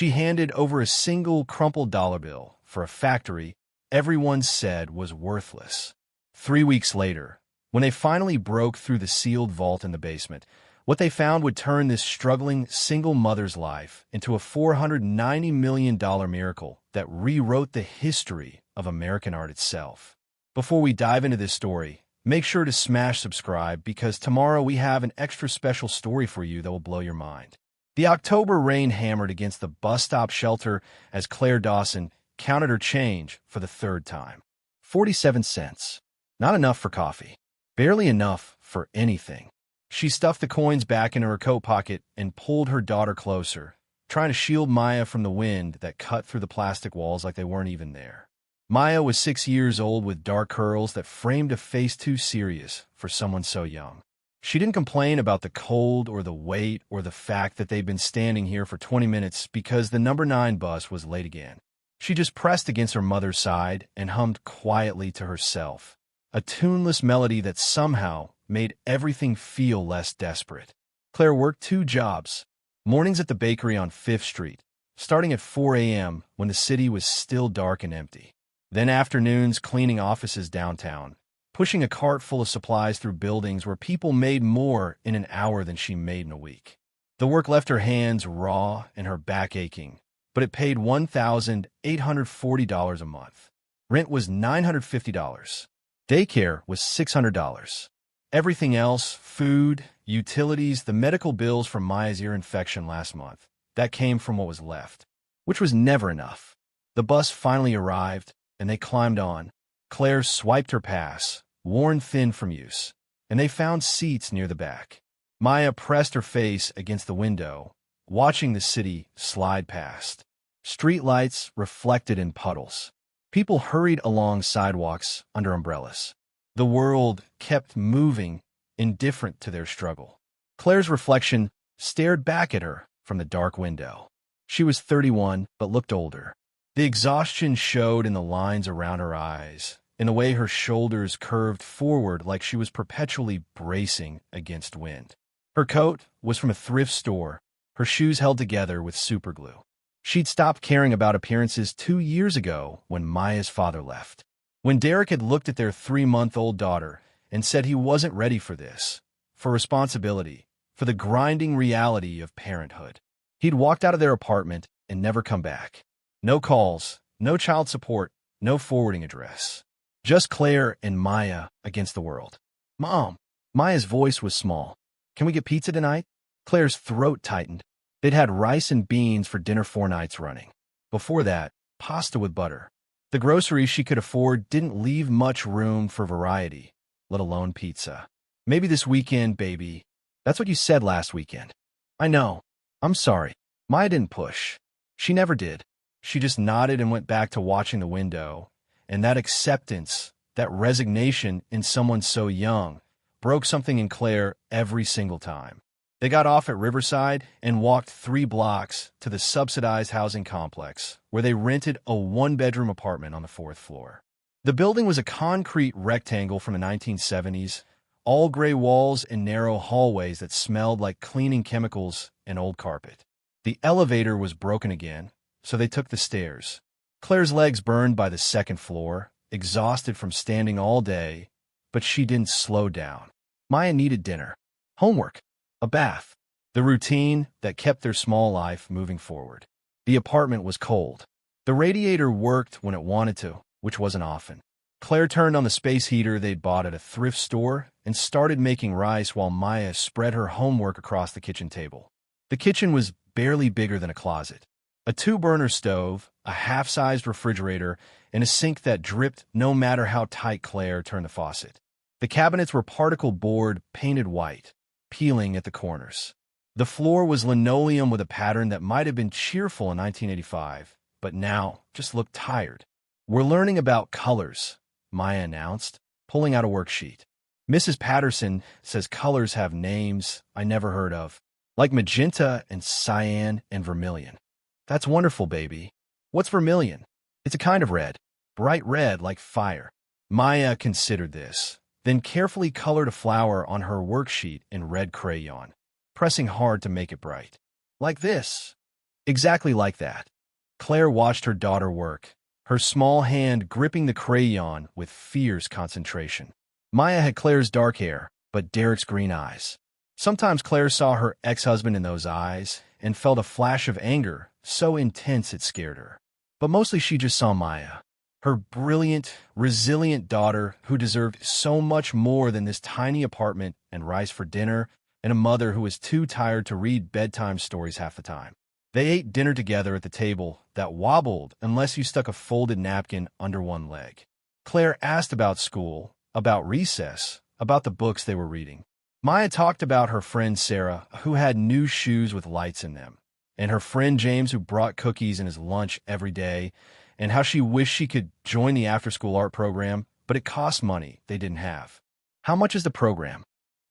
She handed over a single crumpled dollar bill for a factory everyone said was worthless. 3 weeks later, when they finally broke through the sealed vault in the basement, what they found would turn this struggling single mother's life into a $490 million miracle that rewrote the history of American art itself. Before we dive into this story, make sure to smash subscribe because tomorrow we have an extra special story for you that will blow your mind. The October rain hammered against the bus stop shelter as Claire Dawson counted her change for the third time. 47 cents. Not enough for coffee. Barely enough for anything. She stuffed the coins back into her coat pocket and pulled her daughter closer, trying to shield Maya from the wind that cut through the plastic walls like they weren't even there. Maya was 6 years old with dark curls that framed a face too serious for someone so young. She didn't complain about the cold or the wait or the fact that they'd been standing here for 20 minutes because the number 9 bus was late again. She just pressed against her mother's side and hummed quietly to herself, a tuneless melody that somehow made everything feel less desperate. Claire worked 2 jobs, mornings at the bakery on 5th Street, starting at 4 a.m. when the city was still dark and empty. Then afternoons cleaning offices downtown, pushing a cart full of supplies through buildings where people made more in an hour than she made in a week. The work left her hands raw and her back aching, but it paid $1,840 a month. Rent was $950. Daycare was $600. Everything else, food, utilities, the medical bills from Maya's ear infection last month, that came from what was left, which was never enough. The bus finally arrived, and they climbed on. Claire swiped her pass, worn thin from use, and they found seats near the back. Maya pressed her face against the window, watching the city slide past. Street lights reflected in puddles. People hurried along sidewalks under umbrellas. The world kept moving, indifferent to their struggle. Claire's reflection stared back at her from the dark window. She was 31, but looked older. The exhaustion showed in the lines around her eyes, in the way her shoulders curved forward like she was perpetually bracing against wind. Her coat was from a thrift store, her shoes held together with superglue. She'd stopped caring about appearances 2 years ago when Maya's father left. When Derek had looked at their 3-month-old daughter and said he wasn't ready for this, for responsibility, for the grinding reality of parenthood. He'd walked out of their apartment and never come back. No calls, no child support, no forwarding address. Just Claire and Maya against the world. "Mom." Maya's voice was small. "Can we get pizza tonight?" Claire's throat tightened. They'd had rice and beans for dinner 4 nights running. Before that, pasta with butter. The groceries she could afford didn't leave much room for variety, let alone pizza. "Maybe this weekend, baby." "That's what you said last weekend." "I know. I'm sorry." Maya didn't push. She never did. She just nodded and went back to watching the window, and that acceptance, that resignation in someone so young, broke something in Claire every single time. They got off at Riverside and walked 3 blocks to the subsidized housing complex, where they rented a 1-bedroom apartment on the 4th floor. The building was a concrete rectangle from the 1970s, all gray walls and narrow hallways that smelled like cleaning chemicals and old carpet. The elevator was broken again, so they took the stairs. Claire's legs burned by the 2nd floor, exhausted from standing all day, but she didn't slow down. Maya needed dinner, homework, a bath, the routine that kept their small life moving forward. The apartment was cold. The radiator worked when it wanted to, which wasn't often. Claire turned on the space heater they'd bought at a thrift store and started making rice while Maya spread her homework across the kitchen table. The kitchen was barely bigger than a closet. A 2-burner stove, a half-sized refrigerator, and a sink that dripped no matter how tight Claire turned the faucet. The cabinets were particle board painted white, peeling at the corners. The floor was linoleum with a pattern that might have been cheerful in 1985, but now just looked tired. "We're learning about colors," Maya announced, pulling out a worksheet. "Mrs. Patterson says colors have names I never heard of, like magenta and cyan and vermilion." "That's wonderful, baby." "What's vermilion?" "It's a kind of red, bright red like fire." Maya considered this, then carefully colored a flower on her worksheet in red crayon, pressing hard to make it bright. "Like this." Exactly like that. Claire watched her daughter work, her small hand gripping the crayon with fierce concentration. Maya had Claire's dark hair, but Derek's green eyes. Sometimes Claire saw her ex-husband in those eyes and felt a flash of anger so intense it scared her. But mostly she just saw Maya, her brilliant, resilient daughter who deserved so much more than this tiny apartment and rice for dinner and a mother who was too tired to read bedtime stories half the time. They ate dinner together at the table that wobbled unless you stuck a folded napkin under one leg. Claire asked about school, about recess, about the books they were reading. Maya talked about her friend Sarah, who had new shoes with lights in them, and her friend James, who brought cookies in his lunch every day, and how she wished she could join the after-school art program, but it cost money they didn't have. "How much is the program?"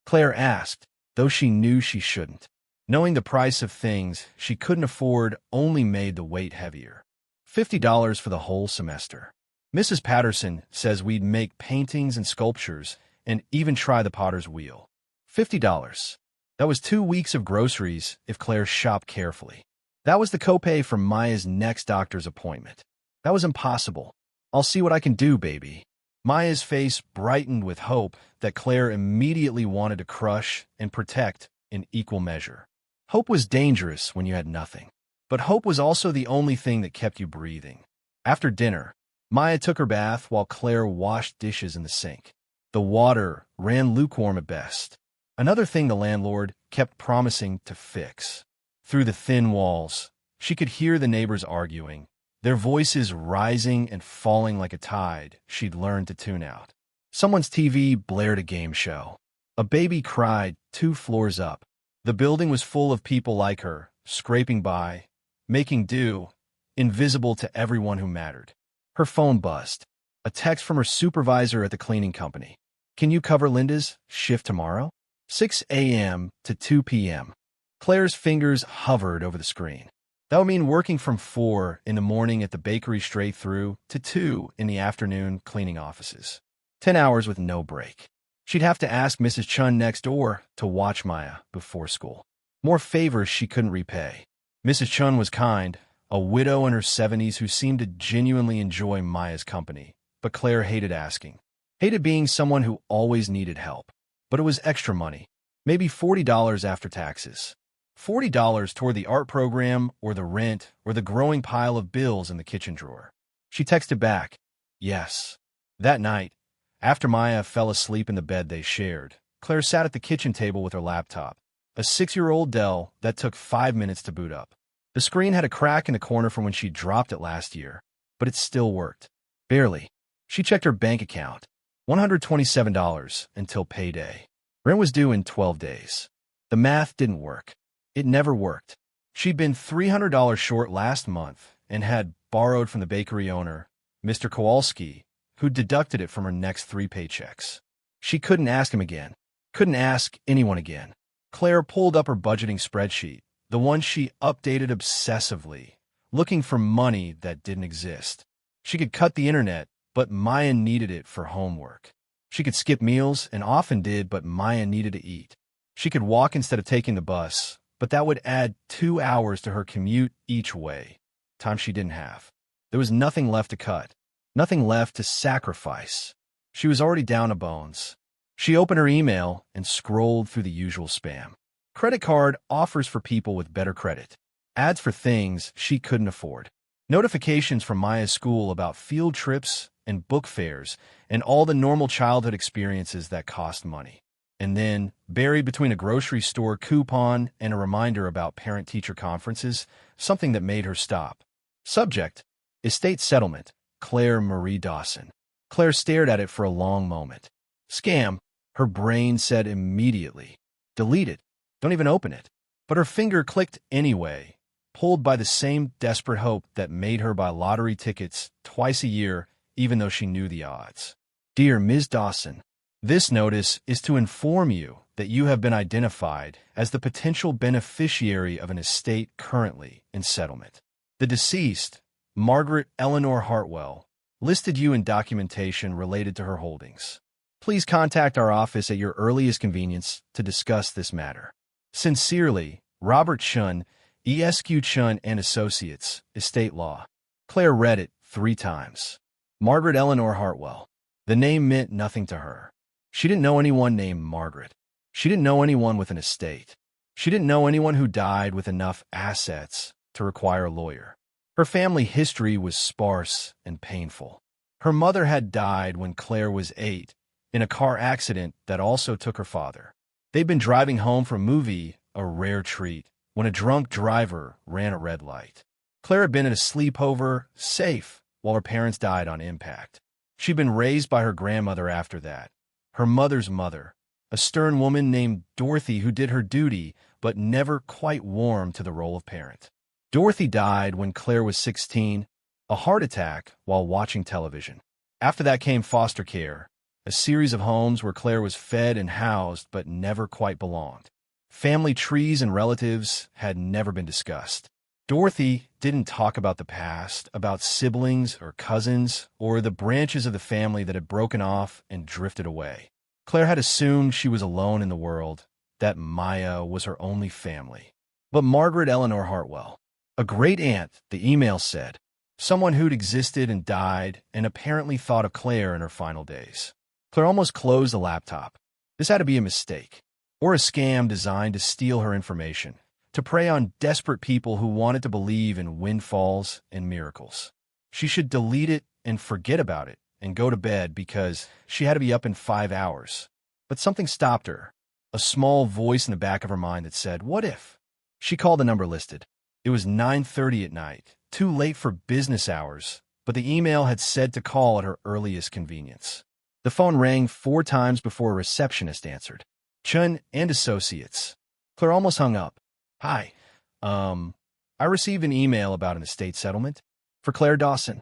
Claire asked, though she knew she shouldn't. Knowing the price of things she couldn't afford only made the weight heavier. $50 for the whole semester. Mrs. Patterson says we'd make paintings and sculptures and even try the potter's wheel. $50. That was 2 weeks of groceries if Claire shopped carefully. That was the copay for Maya's next doctor's appointment. That was impossible. "I'll see what I can do, baby." Maya's face brightened with hope that Claire immediately wanted to crush and protect in equal measure. Hope was dangerous when you had nothing. But hope was also the only thing that kept you breathing. After dinner, Maya took her bath while Claire washed dishes in the sink. The water ran lukewarm at best. Another thing the landlord kept promising to fix. Through the thin walls, she could hear the neighbors arguing, their voices rising and falling like a tide she'd learned to tune out. Someone's TV blared a game show. A baby cried 2 floors up. The building was full of people like her, scraping by, making do, invisible to everyone who mattered. Her phone buzzed. A text from her supervisor at the cleaning company. "Can you cover Linda's shift tomorrow? 6 a.m. to 2 p.m. Claire's fingers hovered over the screen. That would mean working from 4 in the morning at the bakery straight through to 2 in the afternoon cleaning offices. 10 hours with no break. She'd have to ask Mrs. Chun next door to watch Maya before school. More favors she couldn't repay. Mrs. Chun was kind, a widow in her 70s who seemed to genuinely enjoy Maya's company, but Claire hated asking. Hated being someone who always needed help. But it was extra money, maybe $40 after taxes. $40 toward the art program or the rent or the growing pile of bills in the kitchen drawer. She texted back, yes. That night, after Maya fell asleep in the bed they shared, Claire sat at the kitchen table with her laptop, a 6-year-old Dell that took 5 minutes to boot up. The screen had a crack in the corner from when she dropped it last year, but it still worked. Barely. She checked her bank account. $127 until payday. Rent was due in 12 days. The math didn't work. It never worked. She'd been $300 short last month and had borrowed from the bakery owner, Mr. Kowalski, who deducted it from her next 3 paychecks. She couldn't ask him again. Couldn't ask anyone again. Claire pulled up her budgeting spreadsheet, the one she updated obsessively, looking for money that didn't exist. She could cut the internet, but Maya needed it for homework. She could skip meals, and often did, but Maya needed to eat. She could walk instead of taking the bus, but that would add 2 hours to her commute each way, time she didn't have. There was nothing left to cut, nothing left to sacrifice. She was already down to bones. She opened her email and scrolled through the usual spam. Credit card offers for people with better credit. Ads for things she couldn't afford. Notifications from Maya's school about field trips and book fairs and all the normal childhood experiences that cost money. And then, buried between a grocery store coupon and a reminder about parent-teacher conferences, something that made her stop. Subject: Estate Settlement, Claire Marie Dawson. Claire stared at it for a long moment. Scam, her brain said immediately. Delete it. Don't even open it. But her finger clicked anyway, pulled by the same desperate hope that made her buy lottery tickets twice a year, even though she knew the odds. Dear Ms. Dawson, this notice is to inform you that you have been identified as the potential beneficiary of an estate currently in settlement. The deceased, Margaret Eleanor Hartwell, listed you in documentation related to her holdings. Please contact our office at your earliest convenience to discuss this matter. Sincerely, Robert Chun, ESQ Chun and Associates, Estate Law. Claire read it 3 times. Margaret Eleanor Hartwell. The name meant nothing to her. She didn't know anyone named Margaret. She didn't know anyone with an estate. She didn't know anyone who died with enough assets to require a lawyer. Her family history was sparse and painful. Her mother had died when Claire was 8 in a car accident that also took her father. They'd been driving home from a movie, a rare treat, when a drunk driver ran a red light. Claire had been at a sleepover, safe, while her parents died on impact. She'd been raised by her grandmother after that, her mother's mother, a stern woman named Dorothy who did her duty but never quite warmed to the role of parent. Dorothy died when Claire was 16, a heart attack while watching television. After that came foster care, a series of homes where Claire was fed and housed but never quite belonged. Family trees and relatives had never been discussed. Dorothy didn't talk about the past, about siblings or cousins, or the branches of the family that had broken off and drifted away. Claire had assumed she was alone in the world, that Maya was her only family. But Margaret Eleanor Hartwell, a great aunt, the email said, someone who'd existed and died and apparently thought of Claire in her final days. Claire almost closed the laptop. This had to be a mistake, or a scam designed to steal her information, to prey on desperate people who wanted to believe in windfalls and miracles. She should delete it and forget about it and go to bed because she had to be up in 5 hours. But something stopped her, a small voice in the back of her mind that said, what if? She called the number listed. It was 9:30 at night, too late for business hours, but the email had said to call at her earliest convenience. The phone rang 4 times before a receptionist answered. Chun and Associates. Claire almost hung up. Hi. I received an email about an estate settlement. For Claire Dawson.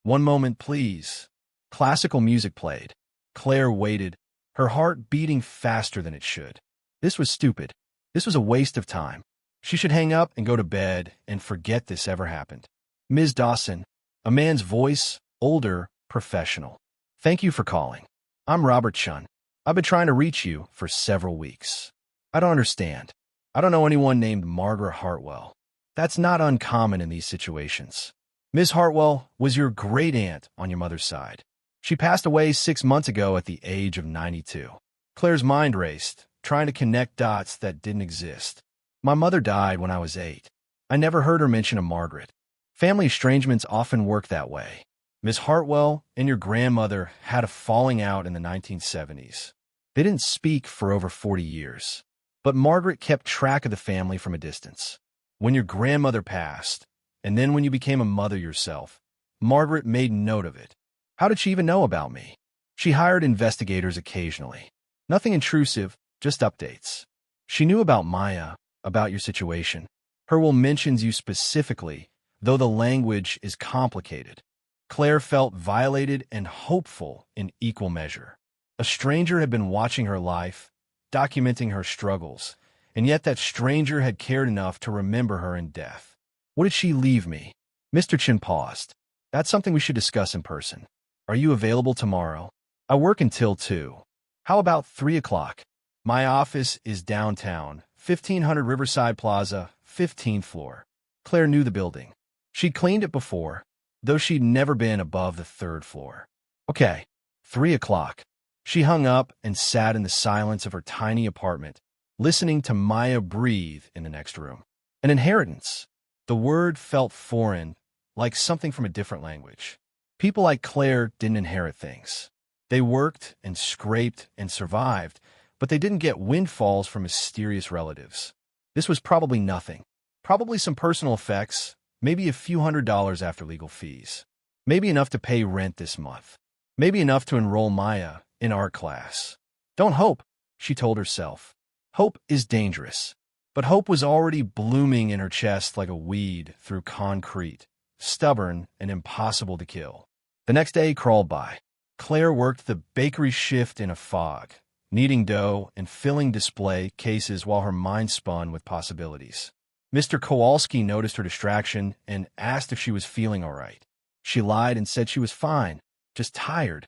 One moment, please. Classical music played. Claire waited, her heart beating faster than it should. This was stupid. This was a waste of time. She should hang up and go to bed and forget this ever happened. Ms. Dawson, a man's voice, older, professional. Thank you for calling. I'm Robert Chun. I've been trying to reach you for several weeks. I don't understand. I don't know anyone named Margaret Hartwell. That's not uncommon in these situations. Ms. Hartwell was your great aunt on your mother's side. She passed away 6 months ago at the age of 92. Claire's mind raced, trying to connect dots that didn't exist. My mother died when I was 8. I never heard her mention a Margaret. Family estrangements often work that way. Miss Hartwell and your grandmother had a falling out in the 1970s. They didn't speak for over 40 years. But Margaret kept track of the family from a distance. When your grandmother passed, and then when you became a mother yourself, Margaret made note of it. How did she even know about me? She hired investigators occasionally. Nothing intrusive, just updates. She knew about Maya, about your situation. Her will mentions you specifically, though the language is complicated. Claire felt violated and hopeful in equal measure. A stranger had been watching her life, documenting her struggles, and yet that stranger had cared enough to remember her in death. What did she leave me? Mr. Chin paused. That's something we should discuss in person. Are you available tomorrow? I work until 2. How about 3 o'clock? My office is downtown, 1500 Riverside Plaza, 15th floor. Claire knew the building. She'd cleaned it before, though she'd never been above the 3rd floor. Okay, 3 o'clock. She hung up and sat in the silence of her tiny apartment, listening to Maya breathe in the next room. An inheritance. The word felt foreign, like something from a different language. People like Claire didn't inherit things. They worked and scraped and survived, but they didn't get windfalls from mysterious relatives. This was probably nothing. Probably some personal effects, maybe a few $100s after legal fees. Maybe enough to pay rent this month. Maybe enough to enroll Maya in art class. Don't hope, she told herself. Hope is dangerous. But hope was already blooming in her chest like a weed through concrete, stubborn and impossible to kill. The next day crawled by. Claire worked the bakery shift in a fog, kneading dough and filling display cases while her mind spun with possibilities. Mr. Kowalski noticed her distraction and asked if she was feeling all right. She lied and said she was fine, just tired.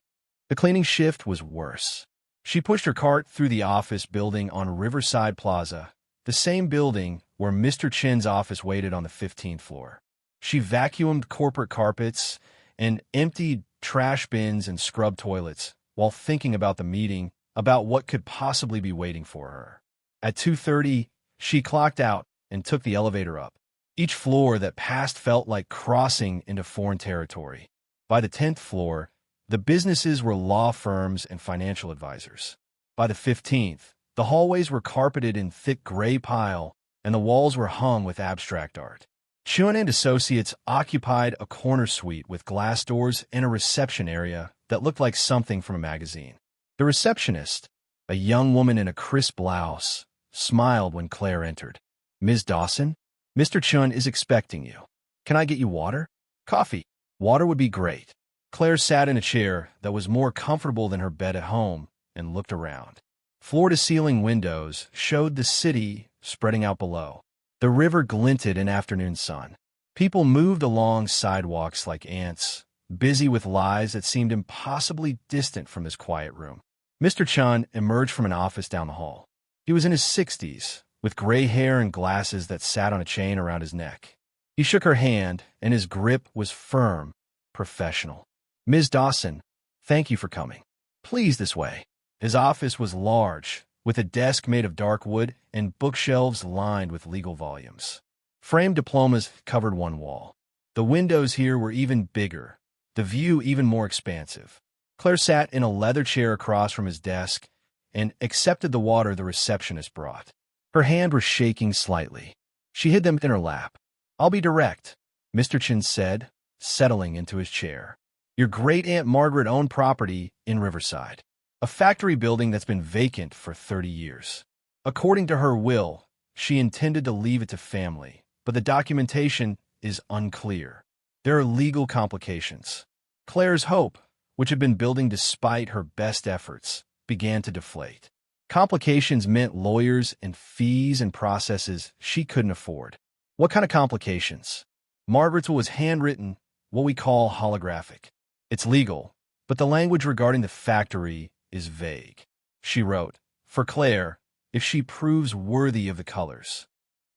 The cleaning shift was worse. She pushed her cart through the office building on Riverside Plaza, the same building where Mr. Chin's office waited on the 15th floor. She vacuumed corporate carpets and emptied trash bins and scrubbed toilets while thinking about the meeting, about what could possibly be waiting for her. At 2:30, she clocked out and took the elevator up. Each floor that passed felt like crossing into foreign territory. By the 10th floor, the businesses were law firms and financial advisors. By the 15th, the hallways were carpeted in thick gray pile, and the walls were hung with abstract art. Chun and Associates occupied a corner suite with glass doors and a reception area that looked like something from a magazine. The receptionist, a young woman in a crisp blouse, smiled when Claire entered. "Ms. Dawson, Mr. Chun is expecting you. Can I get you water? Coffee? Water would be great." Claire sat in a chair that was more comfortable than her bed at home and looked around. Floor-to-ceiling windows showed the city spreading out below. The river glinted in afternoon sun. People moved along sidewalks like ants, busy with lives that seemed impossibly distant from this quiet room. Mr. Chun emerged from an office down the hall. He was in his 60s, with gray hair and glasses that sat on a chain around his neck. He shook her hand, and his grip was firm, professional. "Ms. Dawson, thank you for coming. Please, this way." His office was large, with a desk made of dark wood and bookshelves lined with legal volumes. Framed diplomas covered one wall. The windows here were even bigger, the view even more expansive. Claire sat in a leather chair across from his desk and accepted the water the receptionist brought. Her hand was shaking slightly. She hid them in her lap. "I'll be direct," Mr. Chin said, settling into his chair. "Your great-aunt Margaret owned property in Riverside, a factory building that's been vacant for 30 years. According to her will, she intended to leave it to family, but the documentation is unclear. There are legal complications." Claire's hope, which had been building despite her best efforts, began to deflate. Complications meant lawyers and fees and processes she couldn't afford. What kind of complications? Margaret's will was handwritten, what we call holographic. It's legal, but the language regarding the factory is vague. She wrote, "For Claire, if she proves worthy of the colors."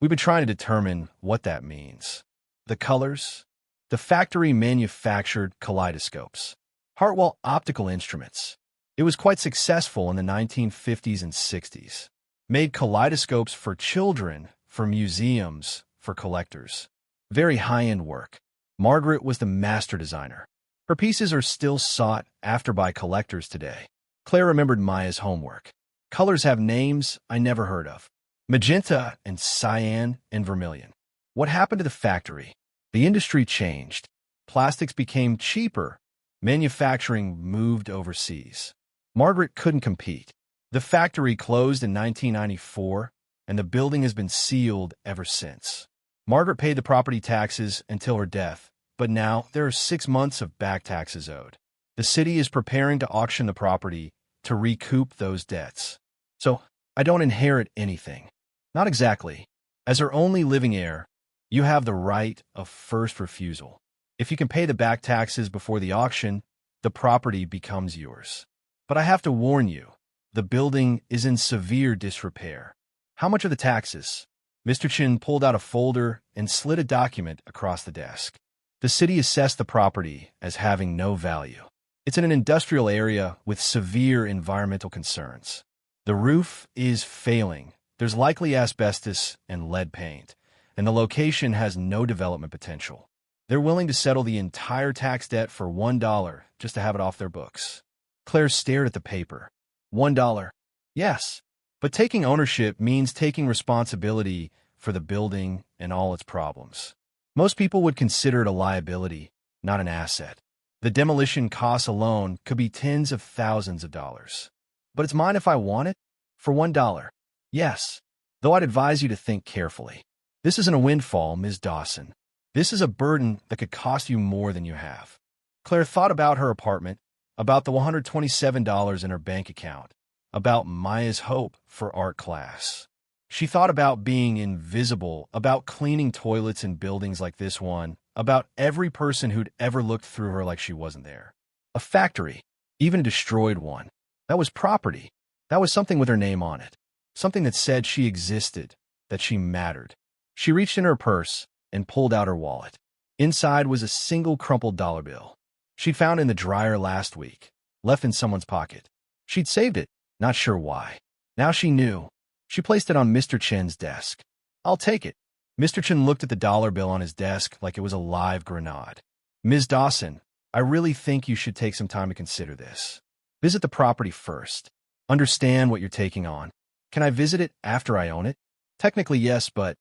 We've been trying to determine what that means. The colors? The factory manufactured kaleidoscopes, Hartwell optical instruments. It was quite successful in the 1950s and 60s. Made kaleidoscopes for children, for museums, for collectors. Very high-end work. Margaret was the master designer. Her pieces are still sought after by collectors today. Claire remembered Maya's homework. Colors have names I never heard of. Magenta and cyan and vermilion. What happened to the factory? The industry changed. Plastics became cheaper. Manufacturing moved overseas. Margaret couldn't compete. The factory closed in 1994, and the building has been sealed ever since. Margaret paid the property taxes until her death, but now there are 6 months of back taxes owed. The city is preparing to auction the property to recoup those debts. So, I don't inherit anything. Not exactly. As her only living heir, you have the right of first refusal. If you can pay the back taxes before the auction, the property becomes yours. But I have to warn you, the building is in severe disrepair. How much are the taxes? Mr. Chin pulled out a folder and slid a document across the desk. The city assessed the property as having no value. It's in an industrial area with severe environmental concerns. The roof is failing. There's likely asbestos and lead paint, and the location has no development potential. They're willing to settle the entire tax debt for $1 just to have it off their books. Claire stared at the paper. $1? Yes, but taking ownership means taking responsibility for the building and all its problems. Most people would consider it a liability, not an asset. The demolition costs alone could be tens of thousands of dollars. But it's mine if I want it? For $1? Yes, though I'd advise you to think carefully. This isn't a windfall, Ms. Dawson. This is a burden that could cost you more than you have. Claire thought about her apartment, about the $127 in her bank account, about Maya's hope for art class. She thought about being invisible, about cleaning toilets in buildings like this one, about every person who'd ever looked through her like she wasn't there. A factory, even a destroyed one. That was property. That was something with her name on it. Something that said she existed, that she mattered. She reached in her purse and pulled out her wallet. Inside was a single crumpled dollar bill. She'd found in the dryer last week, left in someone's pocket. She'd saved it, not sure why. Now she knew. She placed it on Mr. Chen's desk. "I'll take it." Mr. Chen looked at the dollar bill on his desk like it was a live grenade. "Ms. Dawson, I really think you should take some time to consider this. Visit the property first. Understand what you're taking on. Can I visit it after I own it? Technically, yes, but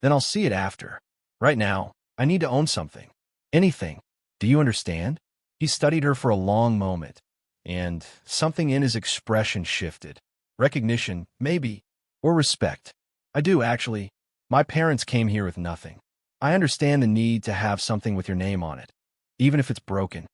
then I'll see it after. Right now, I need to own something. Anything. Do you understand?" He studied her for a long moment, and something in his expression shifted. Recognition, maybe, or respect. "I do, actually. My parents came here with nothing. I understand the need to have something with your name on it, even if it's broken."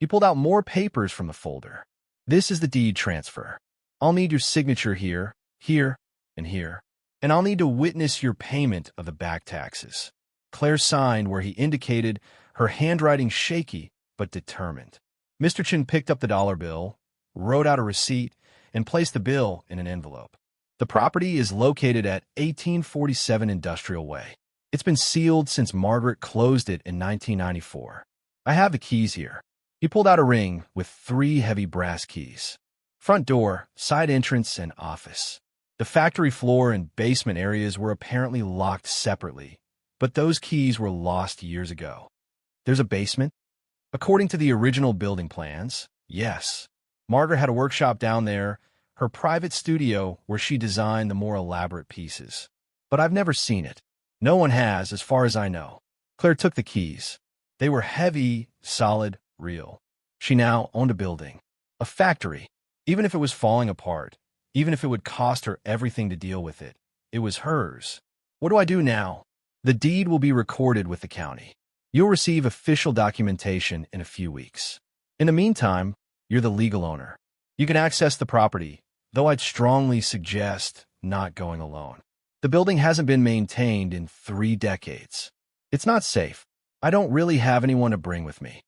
He pulled out more papers from the folder. "This is the deed transfer. I'll need your signature here, here, and here. And I'll need to witness your payment of the back taxes." Claire signed where he indicated, her handwriting shaky but determined. Mr. Chen picked up the dollar bill, wrote out a receipt, and placed the bill in an envelope. "The property is located at 1847 Industrial Way. It's been sealed since Margaret closed it in 1994. I have the keys here." He pulled out a ring with 3 heavy brass keys. Front door, side entrance, and office. The factory floor and basement areas were apparently locked separately, but those keys were lost years ago. "There's a basement?" "According to the original building plans, yes. Margaret had a workshop down there, her private studio where she designed the more elaborate pieces. But I've never seen it. No one has, as far as I know." Claire took the keys. They were heavy, solid, real. She now owned a building. A factory. Even if it was falling apart, even if it would cost her everything to deal with it, it was hers. "What do I do now?" "The deed will be recorded with the county. You'll receive official documentation in a few weeks. In the meantime, you're the legal owner. You can access the property, though I'd strongly suggest not going alone. The building hasn't been maintained in 3 decades. It's not safe. I don't really have anyone to bring with me."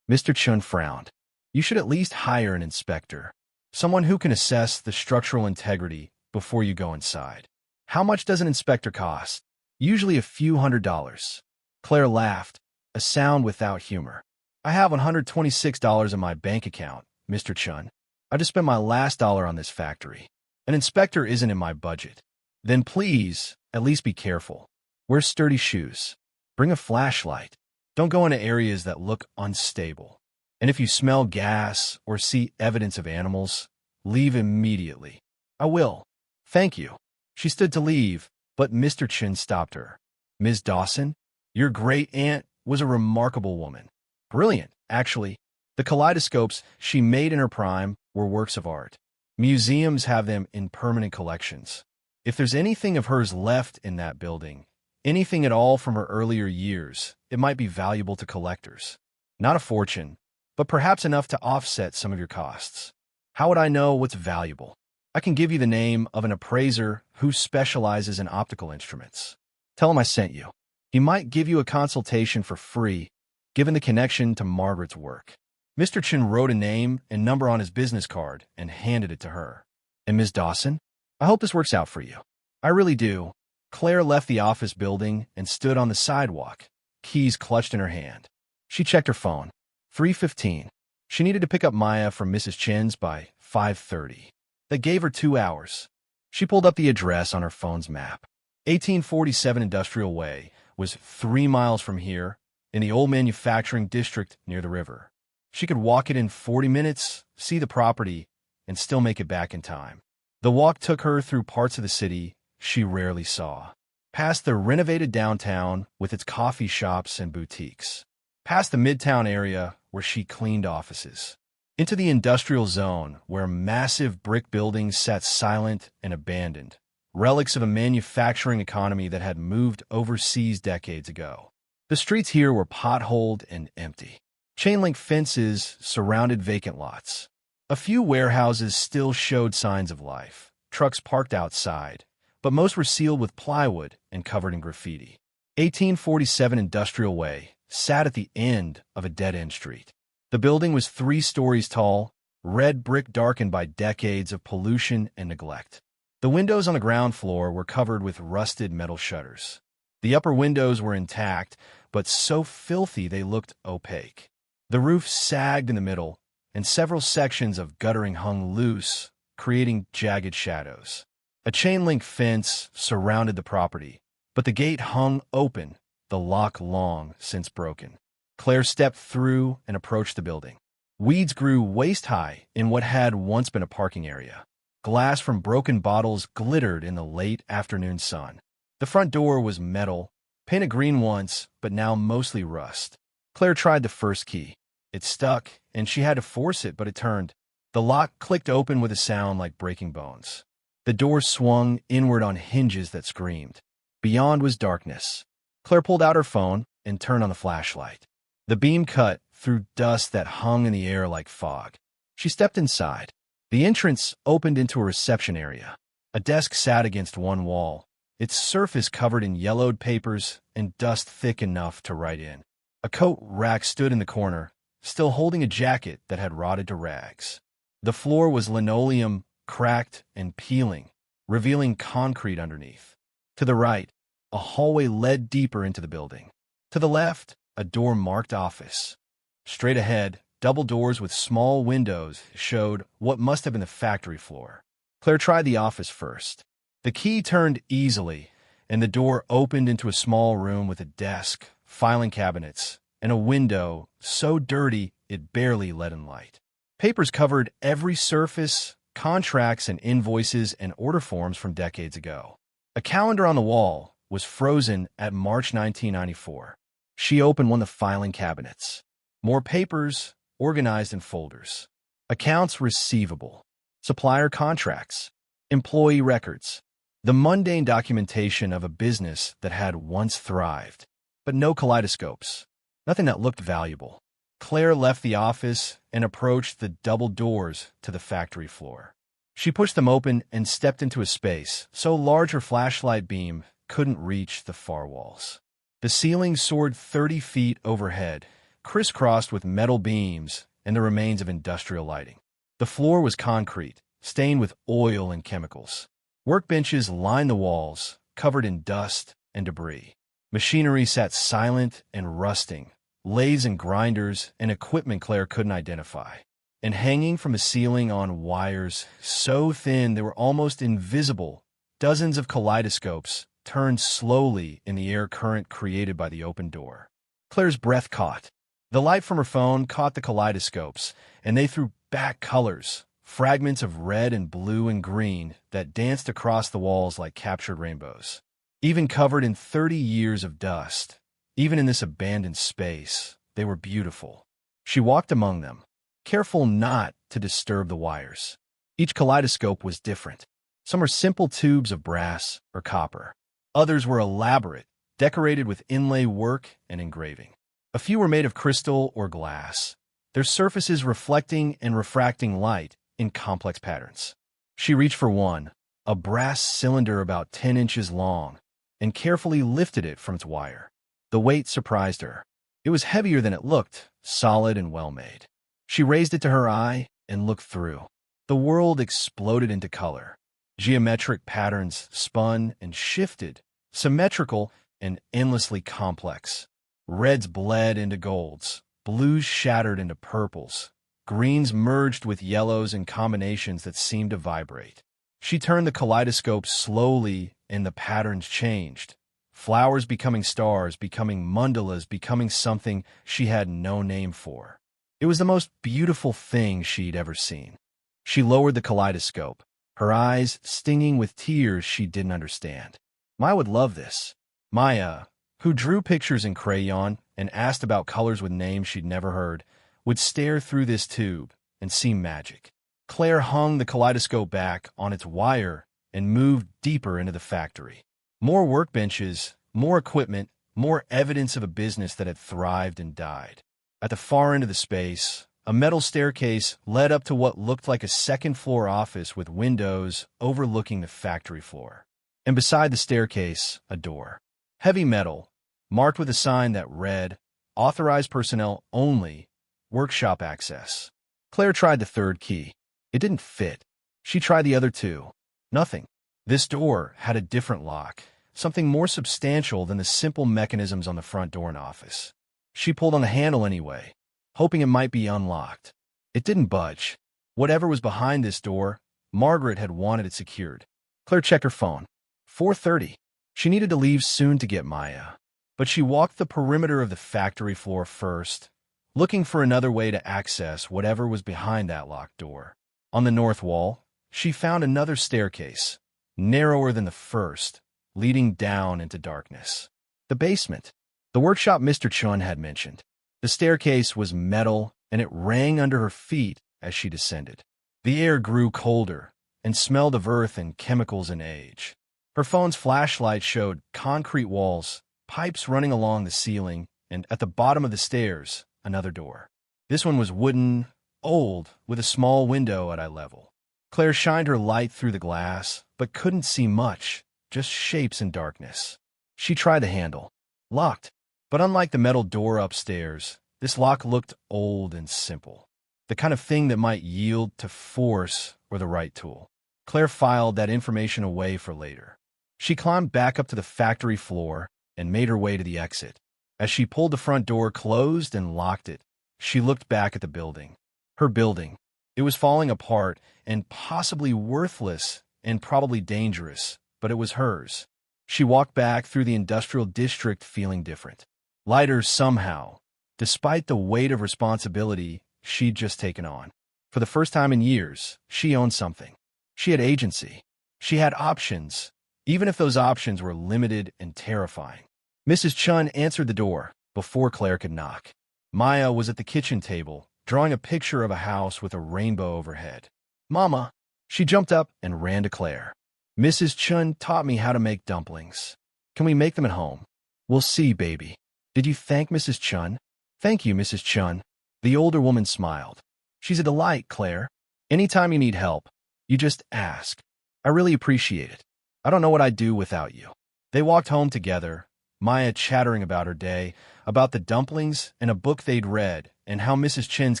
Mr. Chun frowned. "You should at least hire an inspector, someone who can assess the structural integrity before you go inside." "How much does an inspector cost?" "Usually a few $100s. Claire laughed, a sound without humor. "I have $126 in my bank account, Mr. Chun. I just spent my last dollar on this factory. An inspector isn't in my budget." "Then please, at least be careful. Wear sturdy shoes. Bring a flashlight. Don't go into areas that look unstable. And if you smell gas or see evidence of animals, leave immediately." "I will. Thank you." She stood to leave, but Mr. Chin stopped her. "Ms. Dawson, your great-aunt was a remarkable woman. Brilliant, actually. The kaleidoscopes she made in her prime were works of art. Museums have them in permanent collections. If there's anything of hers left in that building, anything at all from her earlier years, it might be valuable to collectors. Not a fortune, but perhaps enough to offset some of your costs. How would I know what's valuable? I can give you the name of an appraiser who specializes in optical instruments. Tell him I sent you. He might give you a consultation for free, given the connection to Margaret's work." Mr. Chin wrote a name and number on his business card and handed it to her. "And Ms. Dawson, I hope this works out for you." "I really do." Claire left the office building and stood on the sidewalk, keys clutched in her hand. She checked her phone. 3:15. She needed to pick up Maya from Mrs. Chen's by 5:30. That gave her 2 hours. She pulled up the address on her phone's map. 1847 Industrial Way was 3 miles from here, in the old manufacturing district near the river. She could walk it in 40 minutes, see the property, and still make it back in time. The walk took her through parts of the city she rarely saw. Past the renovated downtown with its coffee shops and boutiques. Past the midtown area where she cleaned offices. Into the industrial zone where massive brick buildings sat silent and abandoned, relics of a manufacturing economy that had moved overseas decades ago. The streets here were potholed and empty. Chain-link fences surrounded vacant lots. A few warehouses still showed signs of life, trucks parked outside, but most were sealed with plywood and covered in graffiti. 1847 Industrial Way sat at the end of a dead-end street. The building was 3 stories tall, red brick darkened by decades of pollution and neglect. The windows on the ground floor were covered with rusted metal shutters. The upper windows were intact, but so filthy they looked opaque. The roof sagged in the middle, and several sections of guttering hung loose, creating jagged shadows. A chain-link fence surrounded the property, but the gate hung open, the lock long since broken. Claire stepped through and approached the building. Weeds grew waist-high in what had once been a parking area. Glass from broken bottles glittered in the late afternoon sun. The front door was metal, painted green once, but now mostly rust. Claire tried the first key. It stuck, and she had to force it, but it turned. The lock clicked open with a sound like breaking bones. The door swung inward on hinges that screamed. Beyond was darkness. Claire pulled out her phone and turned on the flashlight. The beam cut through dust that hung in the air like fog. She stepped inside. The entrance opened into a reception area. A desk sat against one wall, its surface covered in yellowed papers and dust thick enough to write in. A coat rack stood in the corner, still holding a jacket that had rotted to rags. The floor was linoleum, cracked and peeling, revealing concrete underneath. To the right, a hallway led deeper into the building. To the left, a door marked office. Straight ahead, double doors with small windows showed what must have been the factory floor. Claire tried the office first. The key turned easily, and the door opened into a small room with a desk, filing cabinets, and a window so dirty it barely let in light. Papers covered every surface, contracts and invoices and order forms from decades ago. A calendar on the wall was frozen at March 1994. She opened one of the filing cabinets. More papers, organized in folders. Accounts receivable. Supplier contracts. Employee records. The mundane documentation of a business that had once thrived. But no kaleidoscopes. Nothing that looked valuable. Claire left the office and approached the double doors to the factory floor. She pushed them open and stepped into a space so large her flashlight beam couldn't reach the far walls. The ceiling soared 30 feet overhead, crisscrossed with metal beams and the remains of industrial lighting. The floor was concrete, stained with oil and chemicals. Workbenches lined the walls, covered in dust and debris. Machinery sat silent and rusting, lathes and grinders and equipment Claire couldn't identify. And hanging from the ceiling on wires so thin they were almost invisible, dozens of kaleidoscopes turned slowly in the air current created by the open door. Claire's breath caught. The light from her phone caught the kaleidoscopes, and they threw back colors, fragments of red and blue and green that danced across the walls like captured rainbows. Even covered in 30 years of dust, even in this abandoned space, they were beautiful. She walked among them, careful not to disturb the wires. Each kaleidoscope was different. Some were simple tubes of brass or copper. Others were elaborate, decorated with inlay work and engraving. A few were made of crystal or glass, their surfaces reflecting and refracting light in complex patterns. She reached for one, a brass cylinder about 10 inches long, and carefully lifted it from its wire. The weight surprised her. It was heavier than it looked, solid and well-made. She raised it to her eye and looked through. The world exploded into color. Geometric patterns spun and shifted, symmetrical and endlessly complex. Reds bled into golds, blues shattered into purples, greens merged with yellows in combinations that seemed to vibrate. She turned the kaleidoscope slowly and the patterns changed. Flowers becoming stars, becoming mandalas, becoming something she had no name for. It was the most beautiful thing she'd ever seen. She lowered the kaleidoscope, her eyes stinging with tears she didn't understand. Maya would love this. Maya, who drew pictures in crayon and asked about colors with names she'd never heard, would stare through this tube and see magic. Claire hung the kaleidoscope back on its wire and moved deeper into the factory. More workbenches, more equipment, more evidence of a business that had thrived and died. At the far end of the space, a metal staircase led up to what looked like a second-floor office with windows overlooking the factory floor. And beside the staircase, a door. Heavy metal, marked with a sign that read, "Authorized personnel only, workshop access." Claire tried the third key. It didn't fit. She tried the other two. Nothing. This door had a different lock, something more substantial than the simple mechanisms on the front door and office. She pulled on the handle anyway, hoping it might be unlocked. It didn't budge. Whatever was behind this door, Margaret had wanted it secured. Claire checked her phone. 4:30. She needed to leave soon to get Maya. But she walked the perimeter of the factory floor first, looking for another way to access whatever was behind that locked door. On the north wall, she found another staircase, narrower than the first, leading down into darkness. The basement. The workshop Mr. Chun had mentioned. The staircase was metal, and it rang under her feet as she descended. The air grew colder and smelled of earth and chemicals and age. Her phone's flashlight showed concrete walls, pipes running along the ceiling, and at the bottom of the stairs, another door. This one was wooden, old, with a small window at eye level. Claire shined her light through the glass, but couldn't see much, just shapes in darkness. She tried the handle. Locked. But unlike the metal door upstairs, this lock looked old and simple. The kind of thing that might yield to force or the right tool. Claire filed that information away for later. She climbed back up to the factory floor and made her way to the exit. As she pulled the front door closed and locked it, she looked back at the building. Her building. It was falling apart and possibly worthless and probably dangerous, but it was hers. She walked back through the industrial district feeling different. Lighter somehow, despite the weight of responsibility she'd just taken on. For the first time in years, she owned something. She had agency. She had options, even if those options were limited and terrifying. Mrs. Chun answered the door before Claire could knock. Maya was at the kitchen table, drawing a picture of a house with a rainbow overhead. "Mama!" She jumped up and ran to Claire. "Mrs. Chun taught me how to make dumplings. Can we make them at home?" "We'll see, baby." "Did you thank Mrs. Chun?" "Thank you, Mrs. Chun." The older woman smiled. "She's a delight, Claire. Anytime you need help, you just ask. I really appreciate it. I don't know what I'd do without you." They walked home together, Maya chattering about her day, about the dumplings and a book they'd read, and how Mrs. Chin's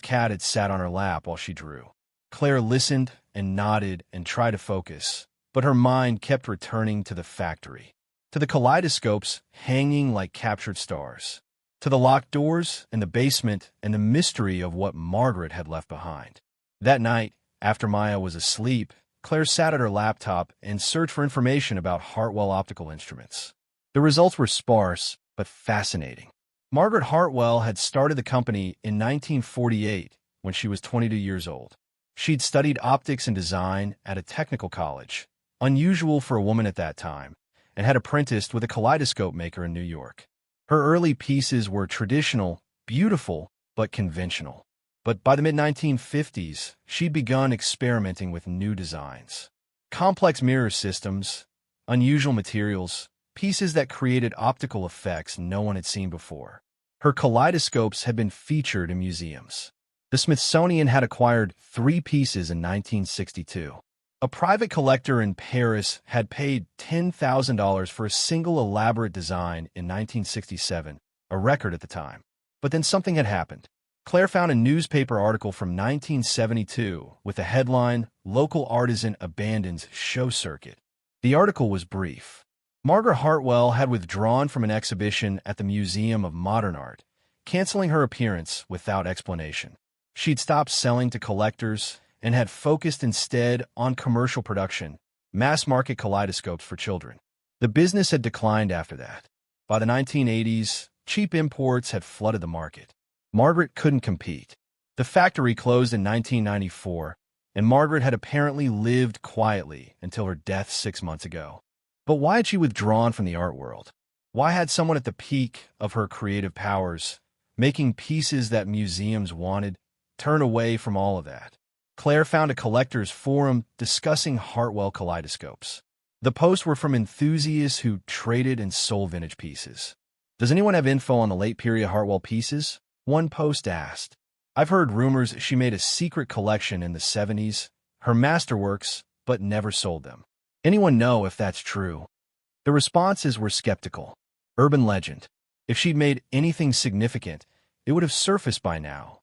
cat had sat on her lap while she drew. Claire listened and nodded and tried to focus, but her mind kept returning to the factory, to the kaleidoscopes hanging like captured stars, to the locked doors in the basement and the mystery of what Margaret had left behind. That night, after Maya was asleep, Claire sat at her laptop and searched for information about Hartwell Optical Instruments. The results were sparse, but fascinating. Margaret Hartwell had started the company in 1948 when she was 22 years old. She'd studied optics and design at a technical college, unusual for a woman at that time, and had apprenticed with a kaleidoscope maker in New York. Her early pieces were traditional, beautiful, but conventional. But by the mid-1950s, she'd begun experimenting with new designs. Complex mirror systems, unusual materials, pieces that created optical effects no one had seen before. Her kaleidoscopes had been featured in museums. The Smithsonian had acquired 3 pieces in 1962. A private collector in Paris had paid $10,000 for a single elaborate design in 1967, a record at the time. But then something had happened. Claire found a newspaper article from 1972 with the headline, "Local Artisan Abandons Show Circuit." The article was brief. Margaret Hartwell had withdrawn from an exhibition at the Museum of Modern Art, canceling her appearance without explanation. She'd stopped selling to collectors and had focused instead on commercial production, mass-market kaleidoscopes for children. The business had declined after that. By the 1980s, cheap imports had flooded the market. Margaret couldn't compete. The factory closed in 1994, and Margaret had apparently lived quietly until her death 6 months ago. But why had she withdrawn from the art world? Why had someone at the peak of her creative powers, making pieces that museums wanted, turned away from all of that? Claire found a collectors forum discussing Hartwell kaleidoscopes. The posts were from enthusiasts who traded and sold vintage pieces. "Does anyone have info on the late-period Hartwell pieces?" one post asked. "I've heard rumors she made a secret collection in the 70s, her masterworks, but never sold them. Anyone know if that's true?" The responses were skeptical. Urban legend. If she'd made anything significant, it would have surfaced by now.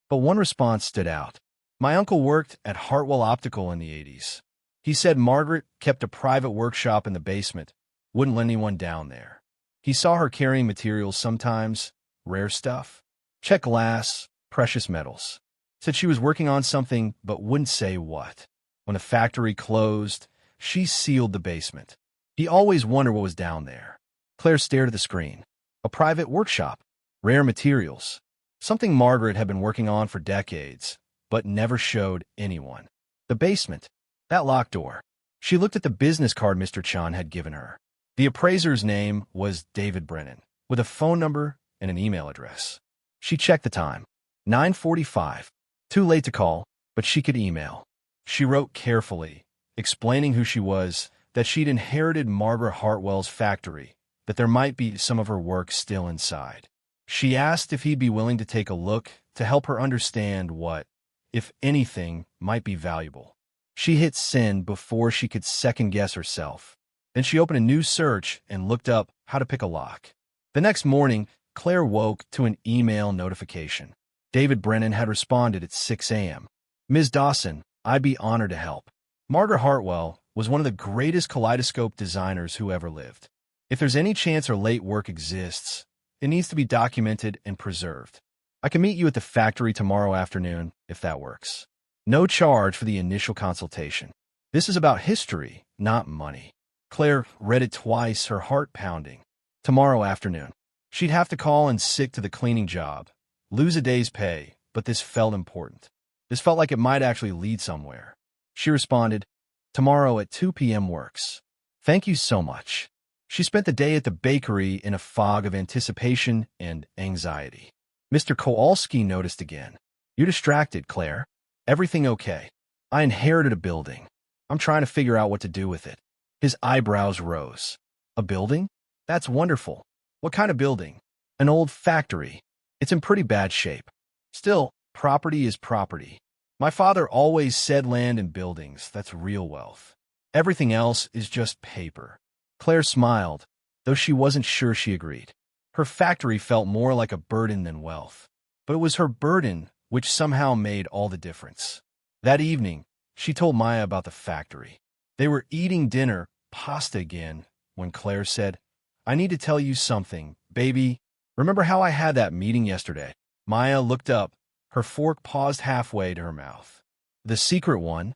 But one response stood out. "My uncle worked at Hartwell Optical in the 80s. He said Margaret kept a private workshop in the basement, wouldn't let anyone down there. He saw her carrying materials sometimes, rare stuff. Check glass, precious metals. Said she was working on something but wouldn't say what. When the factory closed, she sealed the basement. He always wondered what was down there. Claire stared at the screen. A private workshop. Rare materials. Something Margaret had been working on for decades, but never showed anyone. The basement. That locked door. She looked at the business card Mr. Chan had given her. The appraiser's name was David Brennan, with a phone number and an email address. She checked the time. 9:45. Too late to call, but she could email. She wrote carefully, explaining who she was, that she'd inherited Margaret Hartwell's factory, that there might be some of her work still inside. She asked if he'd be willing to take a look to help her understand what, if anything, might be valuable. She hit send before she could second-guess herself. Then she opened a new search and looked up how to pick a lock. The next morning, Claire woke to an email notification. David Brennan had responded at 6 a.m. Ms. Dawson, I'd be honored to help. Margaret Hartwell was one of the greatest Kaleidoscope designers who ever lived. If there's any chance her late work exists, it needs to be documented and preserved. I can meet you at the factory tomorrow afternoon, if that works. No charge for the initial consultation. This is about history, not money. Claire read it twice, her heart pounding. Tomorrow afternoon. She'd have to call in sick to the cleaning job, lose a day's pay, but this felt important. This felt like it might actually lead somewhere. She responded, tomorrow at 2 p.m. works. Thank you so much. She spent the day at the bakery in a fog of anticipation and anxiety. Mr. Kowalski noticed again. You're distracted, Claire. Everything okay? I inherited a building. I'm trying to figure out what to do with it. His eyebrows rose. A building? That's wonderful. What kind of building? An old factory. It's in pretty bad shape. Still, property is property. My father always said land and buildings, that's real wealth. Everything else is just paper. Claire smiled, though she wasn't sure she agreed. Her factory felt more like a burden than wealth. But it was her burden which somehow made all the difference. That evening, she told Maya about the factory. They were eating dinner, pasta again, when Claire said, I need to tell you something, baby. Remember how I had that meeting yesterday? Maya looked up, her fork paused halfway to her mouth. The secret one?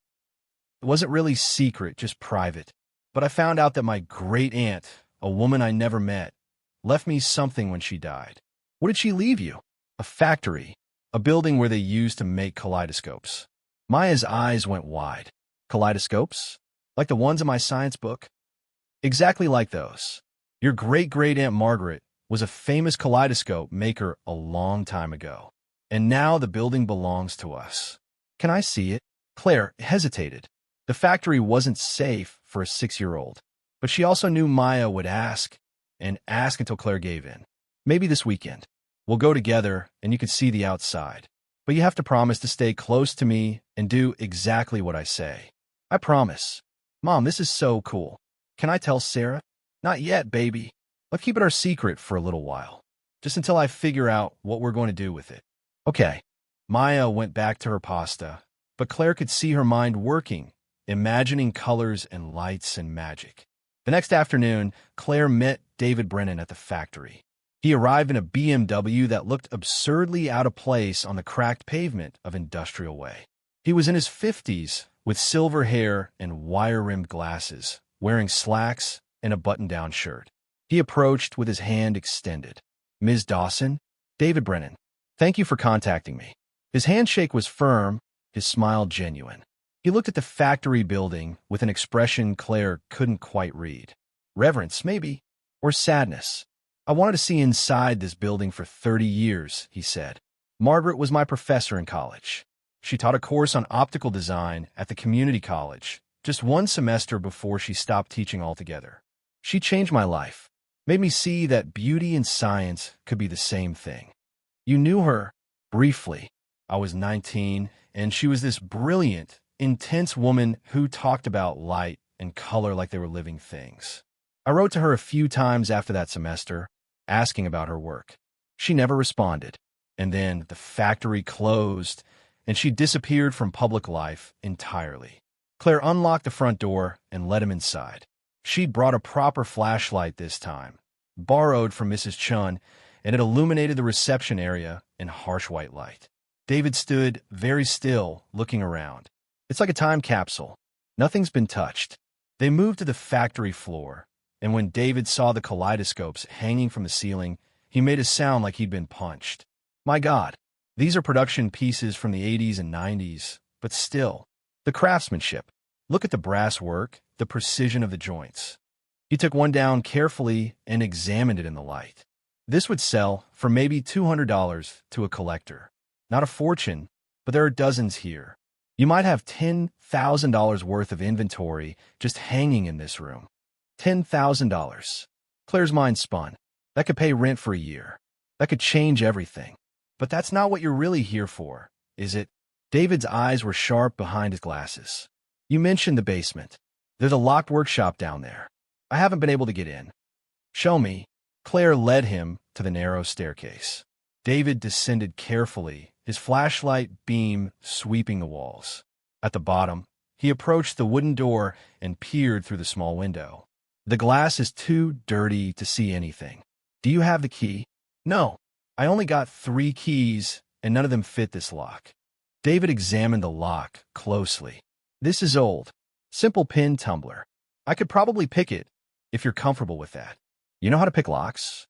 It wasn't really secret, just private. But I found out that my great-aunt, a woman I never met, left me something when she died. What did she leave you? A factory, a building where they used to make kaleidoscopes. Maya's eyes went wide. Kaleidoscopes? Like the ones in my science book? Exactly like those. Your great-great-aunt Margaret was a famous kaleidoscope maker a long time ago. And now the building belongs to us. Can I see it? Claire hesitated. The factory wasn't safe for a 6-year-old. But she also knew Maya would ask, and ask until Claire gave in. Maybe this weekend. We'll go together, and you can see the outside. But you have to promise to stay close to me and do exactly what I say. I promise. Mom, this is so cool. Can I tell Sarah? Not yet, baby. Let's keep it our secret for a little while. Just until I figure out what we're going to do with it. Okay. Maya went back to her pasta, but Claire could see her mind working, imagining colors and lights and magic. The next afternoon, Claire met David Brennan at the factory. He arrived in a BMW that looked absurdly out of place on the cracked pavement of Industrial Way. He was in his 50s, with silver hair and wire-rimmed glasses, wearing slacks and a button-down shirt. He approached with his hand extended. Ms. Dawson? David Brennan. Thank you for contacting me. His handshake was firm, his smile genuine. He looked at the factory building with an expression Claire couldn't quite read. Reverence, maybe, or sadness. I wanted to see inside this building for 30 years, he said. Margaret was my professor in college. She taught a course on optical design at the community college, just one semester before she stopped teaching altogether. She changed my life, made me see that beauty and science could be the same thing. You knew her briefly. I was 19, and she was this brilliant, intense woman who talked about light and color like they were living things. I wrote to her a few times after that semester, asking about her work. She never responded, and then the factory closed, and she disappeared from public life entirely. Claire unlocked the front door and let him inside. She'd brought a proper flashlight this time, borrowed from Mrs. Chun, and it illuminated the reception area in harsh white light. David stood very still, looking around. It's like a time capsule. Nothing's been touched. They moved to the factory floor, and when David saw the kaleidoscopes hanging from the ceiling, he made a sound like he'd been punched. My God, these are production pieces from the 80s and 90s, but still, the craftsmanship. Look at the brass work, the precision of the joints. He took one down carefully and examined it in the light. This would sell for maybe $200 to a collector. Not a fortune, but there are dozens here. You might have $10,000 worth of inventory just hanging in this room. $10,000. Claire's mind spun. That could pay rent for a year. That could change everything. But that's not what you're really here for, is it? David's eyes were sharp behind his glasses. You mentioned the basement. There's a locked workshop down there. I haven't been able to get in. Show me. Claire led him to the narrow staircase. David descended carefully, his flashlight beam sweeping the walls. At the bottom, he approached the wooden door and peered through the small window. The glass is too dirty to see anything. Do you have the key? No. I only got 3 keys, and none of them fit this lock. David examined the lock closely. This is old. Simple pin tumbler. I could probably pick it, if you're comfortable with that. You know how to pick locks?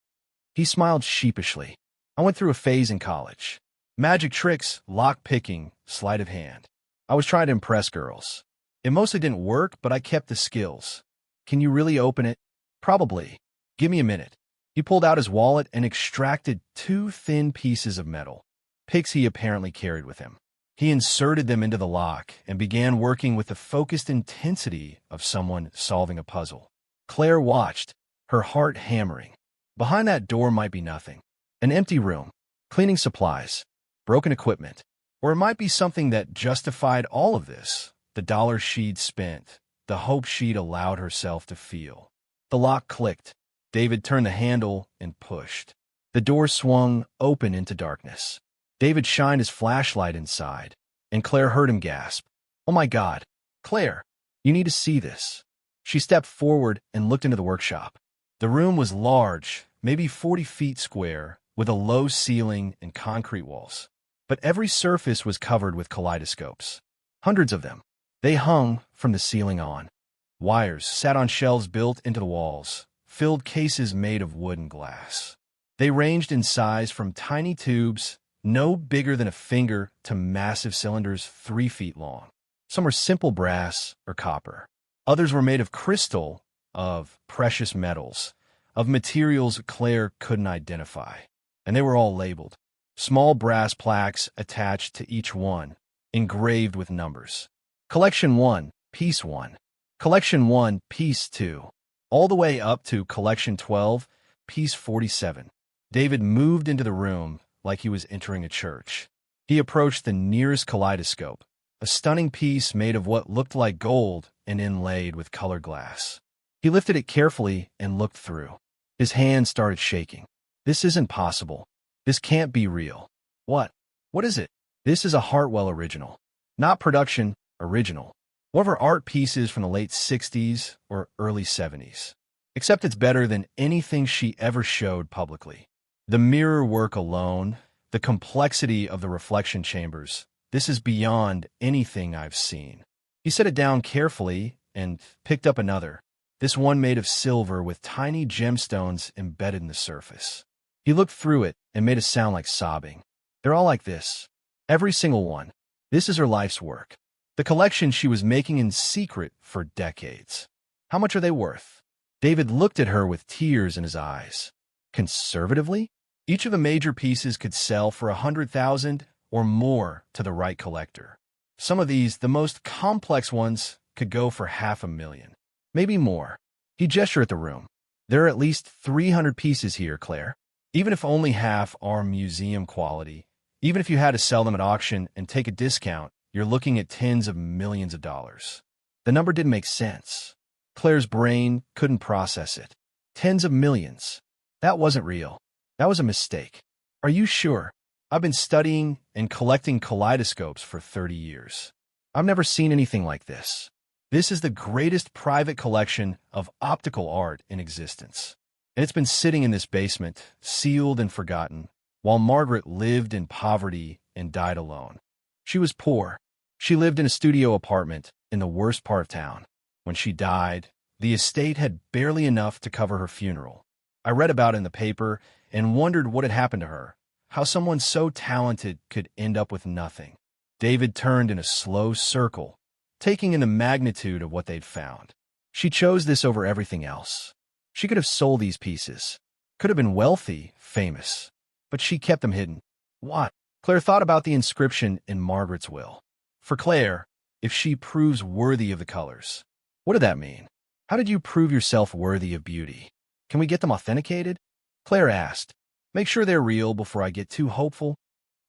He smiled sheepishly. I went through a phase in college. Magic tricks, lock picking, sleight of hand. I was trying to impress girls. It mostly didn't work, but I kept the skills. Can you really open it? Probably. Give me a minute. He pulled out his wallet and extracted 2 thin pieces of metal, picks he apparently carried with him. He inserted them into the lock and began working with the focused intensity of someone solving a puzzle. Claire watched, her heart hammering. Behind that door might be nothing. An empty room, cleaning supplies, broken equipment. Or it might be something that justified all of this, the dollars she'd spent, the hope she'd allowed herself to feel. The lock clicked. David turned the handle and pushed. The door swung open into darkness. David shined his flashlight inside, and Claire heard him gasp. Oh my God, Claire, you need to see this. She stepped forward and looked into the workshop. The room was large, maybe 40 feet square, with a low ceiling and concrete walls. But every surface was covered with kaleidoscopes. Hundreds of them. They hung from the ceiling on. Wires sat on shelves built into the walls, filled cases made of wood and glass. They ranged in size from tiny tubes, no bigger than a finger, to massive cylinders 3 feet long. Some were simple brass or copper. Others were made of crystal, of precious metals, of materials Claire couldn't identify. And they were all labeled. Small brass plaques attached to each one, engraved with numbers. Collection 1, Piece 1. Collection 1, Piece 2. All the way up to Collection 12, Piece 47. David moved into the room like he was entering a church. He approached the nearest kaleidoscope, a stunning piece made of what looked like gold and inlaid with colored glass. He lifted it carefully and looked through. His hand started shaking. This isn't possible. This can't be real. What? What is it? This is a Hartwell original. Not production, original. One of her art pieces from the late 60s or early 70s. Except it's better than anything she ever showed publicly. The mirror work alone, the complexity of the reflection chambers, this is beyond anything I've seen. He set it down carefully and picked up another, this one made of silver with tiny gemstones embedded in the surface. He looked through it and made a sound like sobbing. They're all like this. Every single one. This is her life's work. The collection she was making in secret for decades. How much are they worth? David looked at her with tears in his eyes. Conservatively, each of the major pieces could sell for $100,000 or more to the right collector. Some of these, the most complex ones, could go for $500,000. Maybe more. He gestured at the room. There are at least 300 pieces here, Claire. Even if only half are museum quality, even if you had to sell them at auction and take a discount, you're looking at tens of millions of dollars. The number didn't make sense. Claire's brain couldn't process it. Tens of millions. That wasn't real. That was a mistake. Are you sure? I've been studying and collecting kaleidoscopes for 30 years. I've never seen anything like this. This is the greatest private collection of optical art in existence. And it's been sitting in this basement, sealed and forgotten, while Margaret lived in poverty and died alone. She was poor. She lived in a studio apartment in the worst part of town. When she died, the estate had barely enough to cover her funeral. I read about it in the paper and wondered what had happened to her, how someone so talented could end up with nothing. David turned in a slow circle, taking in the magnitude of what they'd found. She chose this over everything else. She could have sold these pieces, could have been wealthy, famous, but she kept them hidden. Why? Claire thought about the inscription in Margaret's will. For Claire, if she proves worthy of the colors. What did that mean? How did you prove yourself worthy of beauty? Can we get them authenticated? Claire asked. Make sure they're real before I get too hopeful.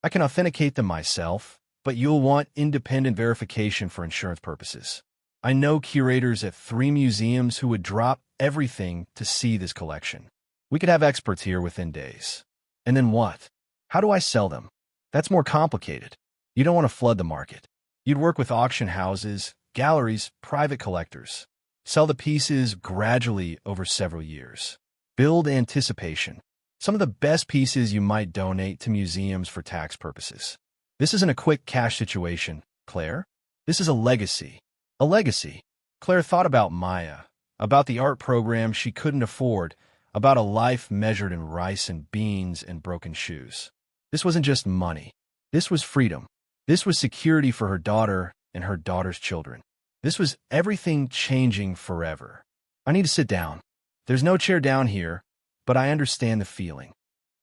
I can authenticate them myself, but you'll want independent verification for insurance purposes. I know curators at 3 museums who would drop everything to see this collection. We could have experts here within days. And then what? How do I sell them? That's more complicated. You don't want to flood the market. You'd work with auction houses, galleries, private collectors. Sell the pieces gradually over several years. Build anticipation. Some of the best pieces you might donate to museums for tax purposes. This isn't a quick cash situation, Claire. This is a legacy. A legacy. Claire thought about Maya, about the art program she couldn't afford, about a life measured in rice and beans and broken shoes. This wasn't just money. This was freedom. This was security for her daughter and her daughter's children. This was everything changing forever. I need to sit down. There's no chair down here, but I understand the feeling.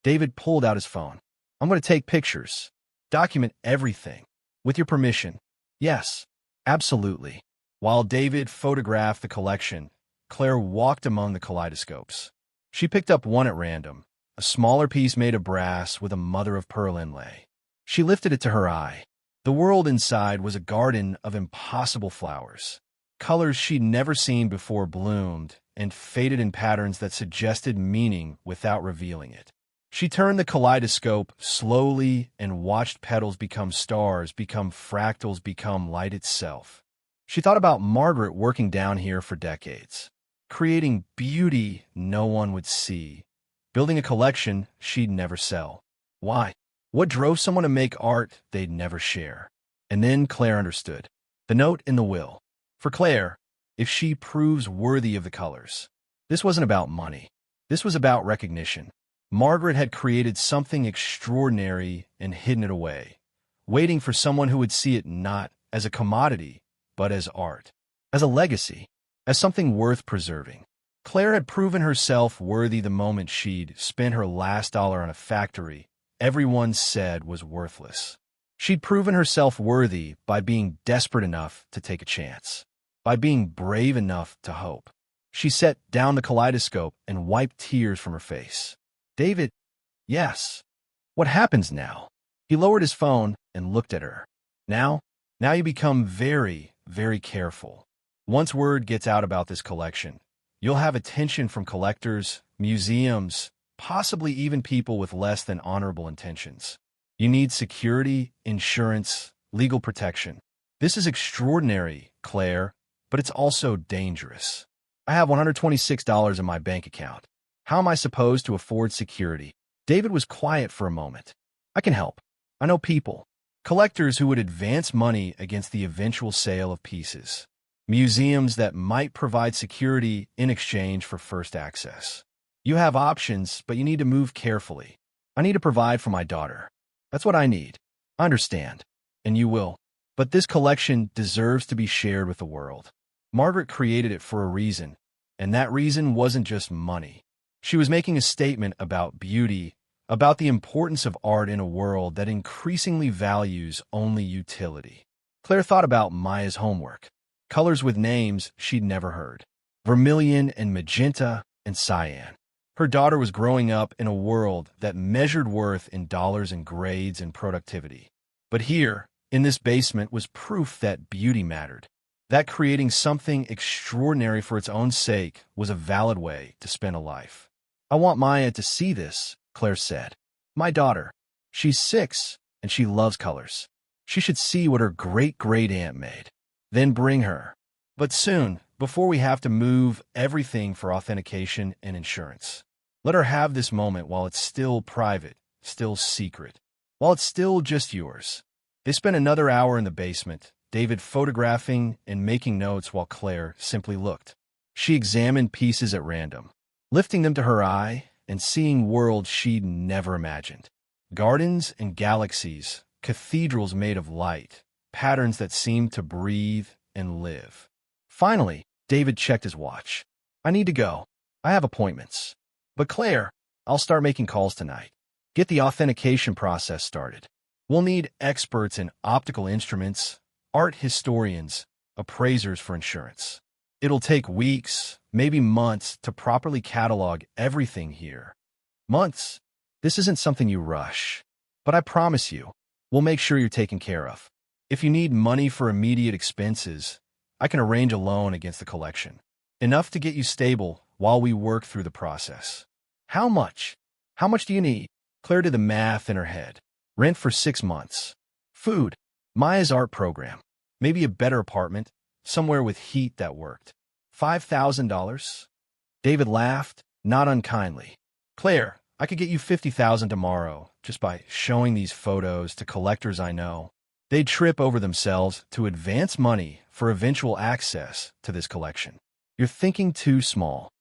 David pulled out his phone. I'm going to take pictures. Document everything. With your permission. Yes, absolutely. While David photographed the collection, Claire walked among the kaleidoscopes. She picked up one at random, a smaller piece made of brass with a mother-of-pearl inlay. She lifted it to her eye. The world inside was a garden of impossible flowers. Colors she'd never seen before bloomed and faded in patterns that suggested meaning without revealing it. She turned the kaleidoscope slowly and watched petals become stars, become fractals, become light itself. She thought about Margaret working down here for decades, creating beauty no one would see, building a collection she'd never sell. Why? What drove someone to make art they'd never share? And then Claire understood. The note in the will. For Claire, if she proves worthy of the colors. This wasn't about money. This was about recognition. Margaret had created something extraordinary and hidden it away, waiting for someone who would see it not as a commodity, but as art, as a legacy, as something worth preserving. Claire had proven herself worthy the moment she'd spent her last dollar on a factory everyone said was worthless. She'd proven herself worthy by being desperate enough to take a chance, by being brave enough to hope. She set down the kaleidoscope and wiped tears from her face. David, yes. What happens now? He lowered his phone and looked at her. Now you become very, very careful. Once word gets out about this collection, you'll have attention from collectors, museums, possibly even people with less than honorable intentions. You need security, insurance, legal protection. This is extraordinary, Claire, but it's also dangerous. I have $126 in my bank account. How am I supposed to afford security? David was quiet for a moment. I can help. I know people. Collectors who would advance money against the eventual sale of pieces. Museums that might provide security in exchange for first access. You have options, but you need to move carefully. I need to provide for my daughter. That's what I need. I understand. And you will. But this collection deserves to be shared with the world. Margaret created it for a reason, and that reason wasn't just money. She was making a statement about beauty, about the importance of art in a world that increasingly values only utility. Claire thought about Maya's homework. Colors with names she'd never heard. Vermilion and magenta and cyan. Her daughter was growing up in a world that measured worth in dollars and grades and productivity. But here, in this basement, was proof that beauty mattered. That creating something extraordinary for its own sake was a valid way to spend a life. I want Maya to see this, Claire said. My daughter. She's 6, and she loves colors. She should see what her great-great-aunt made. Then bring her. But soon, before we have to move everything for authentication and insurance. Let her have this moment while it's still private, still secret, while it's still just yours. They spent another hour in the basement, David photographing and making notes while Claire simply looked. She examined pieces at random, lifting them to her eye and seeing worlds she'd never imagined. Gardens and galaxies, cathedrals made of light, patterns that seemed to breathe and live. Finally, David checked his watch. I need to go. I have appointments. But Claire, I'll start making calls tonight. Get the authentication process started. We'll need experts in optical instruments, art historians, appraisers for insurance. It'll take weeks, maybe months, to properly catalog everything here. Months? This isn't something you rush. But I promise you, we'll make sure you're taken care of. If you need money for immediate expenses, I can arrange a loan against the collection. Enough to get you stable while we work through the process. How much? How much do you need? Claire did the math in her head. Rent for 6 months. Food. Maya's art program. Maybe a better apartment, somewhere with heat that worked. $5,000? David laughed, not unkindly. Claire, I could get you $50,000 tomorrow just by showing these photos to collectors I know. They'd trip over themselves to advance money for eventual access to this collection. You're thinking too small.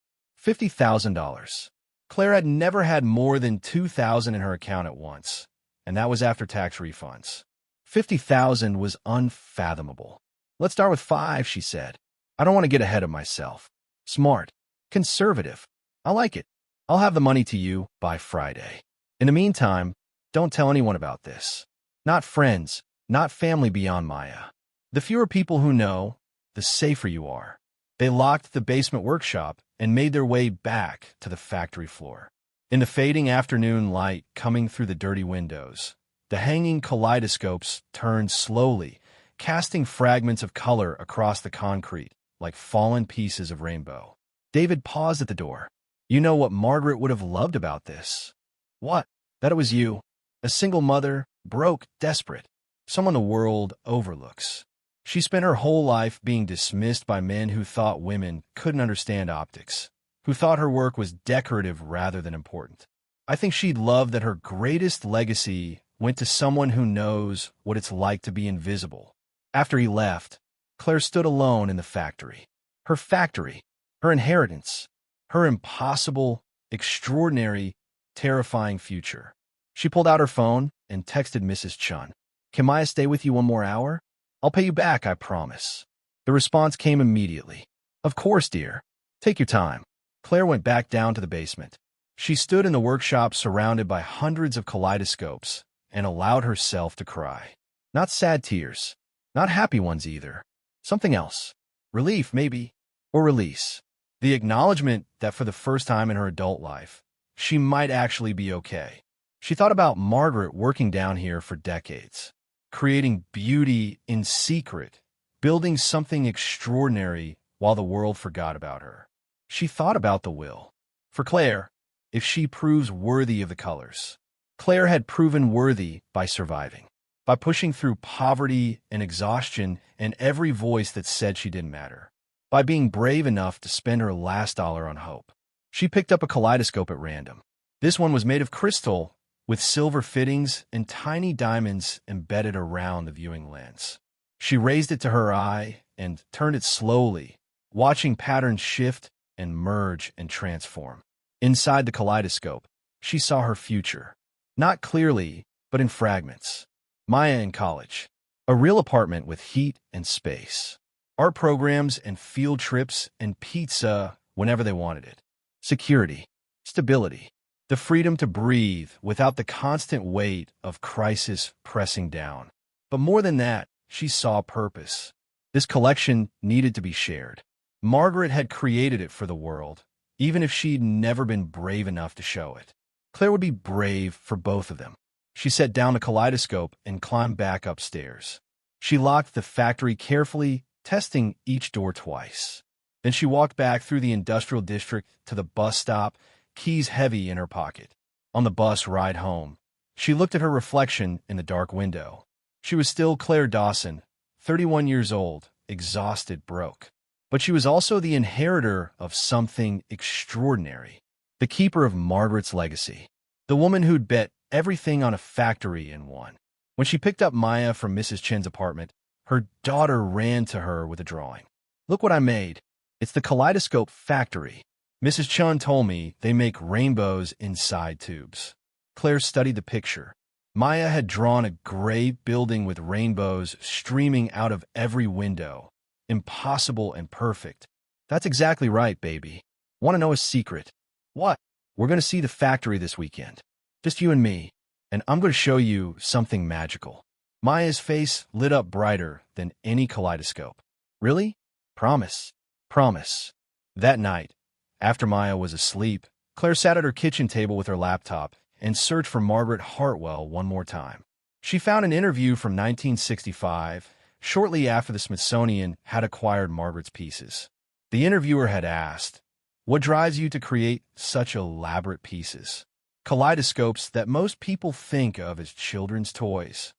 $50,000. Claire had never had more than $2,000 in her account at once, and that was after tax refunds. $50,000 was unfathomable. Let's start with 5, she said. I don't want to get ahead of myself. Smart. Conservative. I like it. I'll have the money to you by Friday. In the meantime, don't tell anyone about this. Not friends, not family beyond Maya. The fewer people who know, the safer you are. They locked the basement workshop and made their way back to the factory floor. In the fading afternoon light coming through the dirty windows, the hanging kaleidoscopes turned slowly, casting fragments of color across the concrete like fallen pieces of rainbow. David paused at the door. You know what Margaret would have loved about this? What? That it was you. A single mother, broke, desperate. Someone the world overlooks. She spent her whole life being dismissed by men who thought women couldn't understand optics, who thought her work was decorative rather than important. I think she'd love that her greatest legacy went to someone who knows what it's like to be invisible. After he left, Claire stood alone in the factory. Her inheritance, her impossible, extraordinary, terrifying future. She pulled out her phone and texted Mrs. Chun. Can Maya stay with you 1 more hour? I'll pay you back, I promise. The response came immediately. Of course, dear. Take your time. Claire went back down to the basement. She stood in the workshop surrounded by hundreds of kaleidoscopes and allowed herself to cry. Not sad tears. Not happy ones either. Something else. Relief, maybe. Or release. The acknowledgement that for the first time in her adult life, she might actually be okay. She thought about Margaret working down here for decades, creating beauty in secret, building something extraordinary while the world forgot about her. She thought about the will. For Claire, if she proves worthy of the colors. Claire had proven worthy by surviving, by pushing through poverty and exhaustion and every voice that said she didn't matter, by being brave enough to spend her last dollar on hope. She picked up a kaleidoscope at random. This one was made of crystal, with silver fittings and tiny diamonds embedded around the viewing lens. She raised it to her eye and turned it slowly, watching patterns shift and merge and transform. Inside the kaleidoscope, she saw her future. Not clearly, but in fragments. Maya in college. A real apartment with heat and space. Art programs and field trips and pizza whenever they wanted it. Security. Stability. The freedom to breathe without the constant weight of crisis pressing down. But more than that, she saw purpose. This collection needed to be shared. Margaret had created it for the world, even if she'd never been brave enough to show it. Claire would be brave for both of them. She set down the kaleidoscope and climbed back upstairs. She locked the factory carefully, testing each door twice. Then she walked back through the industrial district to the bus stop, keys heavy in her pocket. On the bus ride home, she looked at her reflection in the dark window. She was still Claire Dawson, 31 years old, exhausted, broke. But she was also the inheritor of something extraordinary, the keeper of Margaret's legacy, the woman who'd bet everything on a factory and won. When she picked up Maya from Mrs. Chen's apartment, her daughter ran to her with a drawing. "Look what I made. It's the Kaleidoscope factory. Mrs. Chen told me they make rainbows inside tubes." Claire studied the picture. Maya had drawn a gray building with rainbows streaming out of every window. Impossible and perfect. "That's exactly right, baby. Want to know a secret?" "What?" "We're going to see the factory this weekend. Just you and me. And I'm going to show you something magical." Maya's face lit up brighter than any kaleidoscope. "Really?" "Promise." "Promise." That night, after Maya was asleep, Claire sat at her kitchen table with her laptop and searched for Margaret Hartwell one more time. She found an interview from 1965, shortly after the Smithsonian had acquired Margaret's pieces. The interviewer had asked, "What drives you to create such elaborate pieces? Kaleidoscopes that most people think of as children's toys."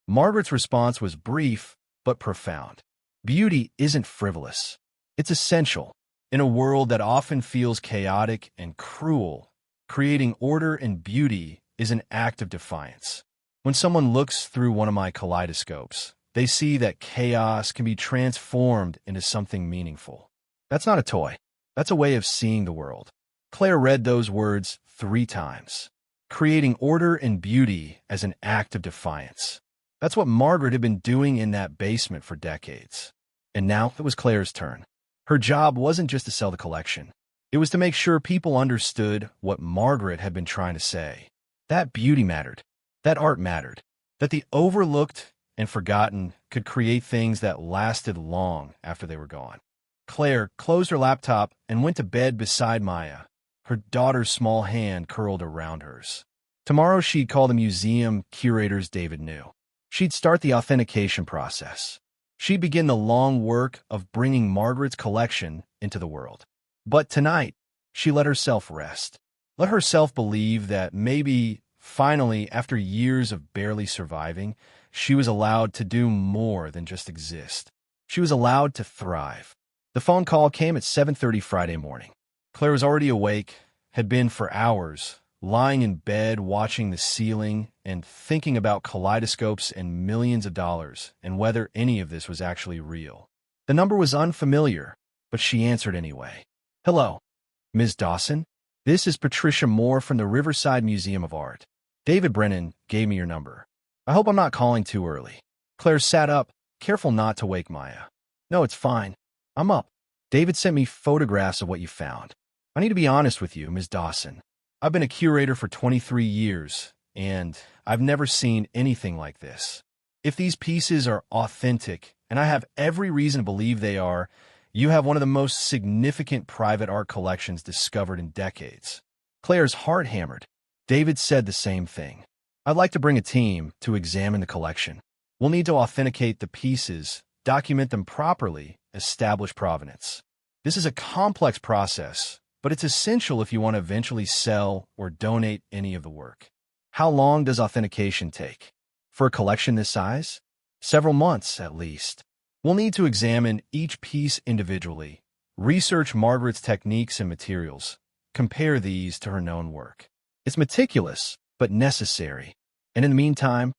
Margaret's response was brief but profound. "Beauty isn't frivolous. It's essential. In a world that often feels chaotic and cruel, creating order and beauty is an act of defiance. When someone looks through one of my kaleidoscopes, they see that chaos can be transformed into something meaningful. That's not a toy. That's a way of seeing the world." Claire read those words 3 times. Creating order and beauty as an act of defiance. That's what Margaret had been doing in that basement for decades. And now it was Claire's turn. Her job wasn't just to sell the collection. It was to make sure people understood what Margaret had been trying to say. That beauty mattered. That art mattered. That the overlooked and forgotten could create things that lasted long after they were gone. Claire closed her laptop and went to bed beside Maya, her daughter's small hand curled around hers. Tomorrow she'd call the museum curators David knew. She'd start the authentication process. She'd begin the long work of bringing Margaret's collection into the world. But tonight, she let herself rest. Let herself believe that maybe, finally, after years of barely surviving, she was allowed to do more than just exist. She was allowed to thrive. The phone call came at 7:30 Friday morning. Claire was already awake, had been for hours, lying in bed watching the ceiling and thinking about kaleidoscopes and millions of dollars and whether any of this was actually real. The number was unfamiliar, but she answered anyway. "Hello, Ms. Dawson? This is Patricia Moore from the Riverside Museum of Art. David Brennan gave me your number. I hope I'm not calling too early." Claire sat up, careful not to wake Maya. "No, it's fine. I'm up. David sent me photographs of what you found. I need to be honest with you, Ms. Dawson. I've been a curator for 23 years, and I've never seen anything like this. If these pieces are authentic, and I have every reason to believe they are, you have one of the most significant private art collections discovered in decades." Claire's heart hammered. David said the same thing. "I'd like to bring a team to examine the collection. We'll need to authenticate the pieces, document them properly, establish provenance. This is a complex process, but it's essential if you want to eventually sell or donate any of the work." "How long does authentication take? For a collection this size?" "Several months, at least. We'll need to examine each piece individually, research Margaret's techniques and materials, compare these to her known work. It's meticulous, but necessary. And in the meantime,"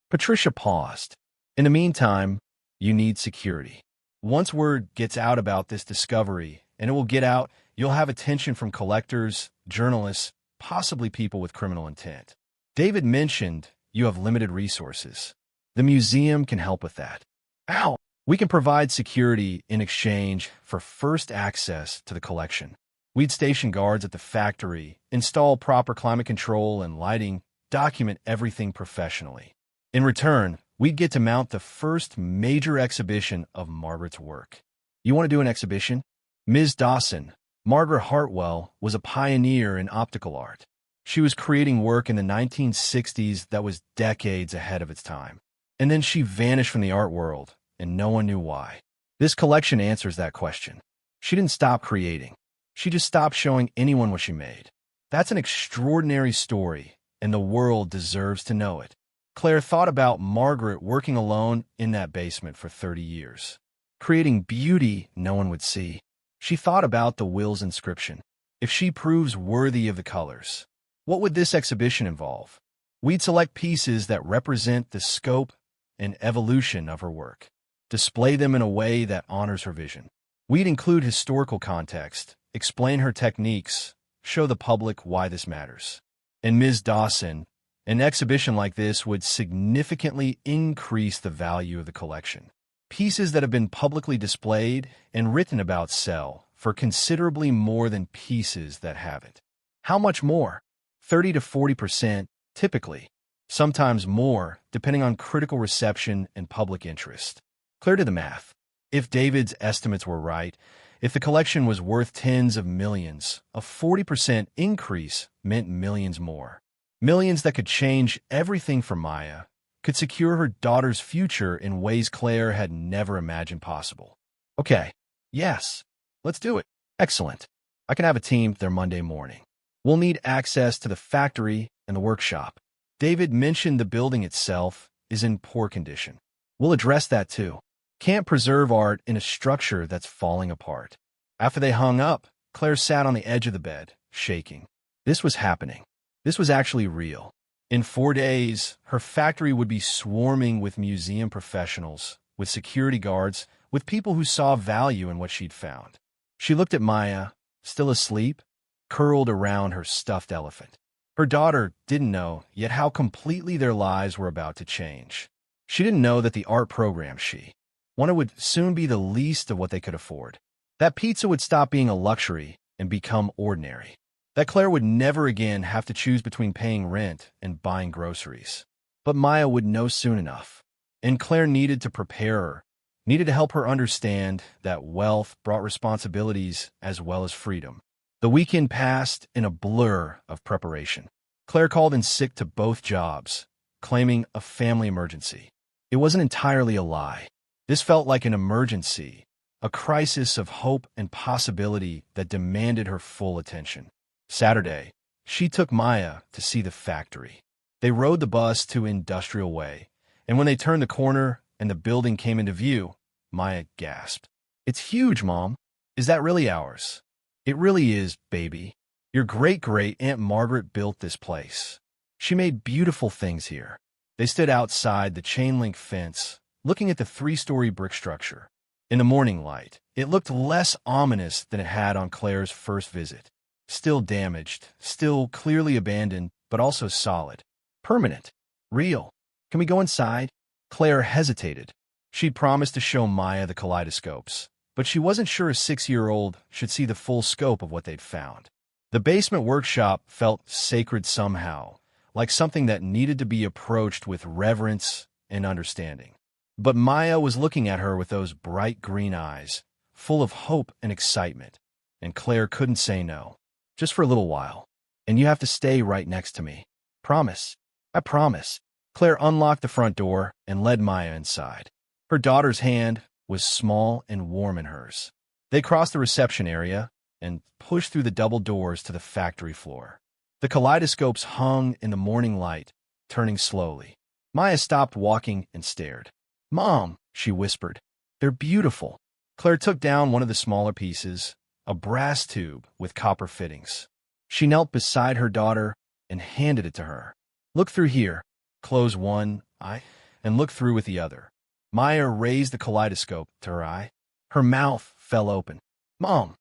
Patricia paused. "In the meantime, you need security. Once word gets out about this discovery, and it will get out, you'll have attention from collectors, journalists, possibly people with criminal intent. David mentioned you have limited resources. The museum can help with that. Ow! We can provide security in exchange for first access to the collection. We'd station guards at the factory, install proper climate control and lighting, document everything professionally. In return, we'd get to mount the first major exhibition of Margaret's work." "You want to do an exhibition?" Ms. Dawson, Margaret Hartwell, was a pioneer in optical art. She was creating work in the 1960s that was decades ahead of its time. And then she vanished from the art world, and no one knew why. This collection answers that question. She didn't stop creating. She just stopped showing anyone what she made. That's an extraordinary story, and the world deserves to know it. Claire thought about Margaret working alone in that basement for 30 years. creating beauty no one would see. She thought about the will's inscription. If she proves worthy of the colors, what would this exhibition involve? We'd select pieces that represent the scope and evolution of her work, display them in a way that honors her vision. We'd include historical context, explain her techniques, show the public why this matters. And Ms. Dawson, an exhibition like this would significantly increase the value of the collection. Pieces that have been publicly displayed and written about sell for considerably more than pieces that haven't. How much more? 30 to 40%, typically. Sometimes more, depending on critical reception and public interest. Claire did the math. If David's estimates were right, if the collection was worth tens of millions, a 40% increase meant millions more. Millions that could change everything for Maya, could secure her daughter's future in ways Claire had never imagined possible. Okay, yes, let's do it. Excellent. I can have a team there Monday morning. We'll need access to the factory and the workshop. David mentioned the building itself is in poor condition. We'll address that too. Can't preserve art in a structure that's falling apart. After they hung up, Claire sat on the edge of the bed, shaking. This was happening. This was actually real. In 4 days, her factory would be swarming with museum professionals, with security guards, with people who saw value in what she'd found. She looked at Maya, still asleep, curled around her stuffed elephant. Her daughter didn't know yet how completely their lives were about to change. She didn't know that the art program she wanted would soon be the least of what they could afford. That pizza would stop being a luxury and become ordinary. That Claire would never again have to choose between paying rent and buying groceries. But Maya would know soon enough. And Claire needed to prepare her, needed to help her understand that wealth brought responsibilities as well as freedom. The weekend passed in a blur of preparation. Claire called in sick to both jobs, claiming a family emergency. It wasn't entirely a lie. This felt like an emergency, a crisis of hope and possibility that demanded her full attention. Saturday, she took Maya to see the factory. They rode the bus to Industrial Way, and when they turned the corner and the building came into view, Maya gasped. "It's huge, Mom. Is that really ours?" "It really is, baby. Your great-great-Aunt Margaret built this place. She made beautiful things here." They stood outside the chain-link fence, looking at the 3-story brick structure. In the morning light, it looked less ominous than it had on Claire's first visit. Still damaged, still clearly abandoned, but also solid. Permanent. Real. "Can we go inside?" Claire hesitated. She'd promised to show Maya the kaleidoscopes, but she wasn't sure a 6-year-old should see the full scope of what they'd found. The basement workshop felt sacred somehow, like something that needed to be approached with reverence and understanding. But Maya was looking at her with those bright green eyes, full of hope and excitement, and Claire couldn't say no. "Just for a little while, and you have to stay right next to me. Promise." "I promise." Claire unlocked the front door and led Maya inside. Her daughter's hand was small and warm in hers. They crossed the reception area and pushed through the double doors to the factory floor. The kaleidoscopes hung in the morning light, turning slowly. Maya stopped walking and stared. "Mom," she whispered, "they're beautiful." Claire took down one of the smaller pieces, a brass tube with copper fittings. She knelt beside her daughter and handed it to her. "Look through here. Close one eye and look through with the other." Maya raised the kaleidoscope to her eye. Her mouth fell open. Mom,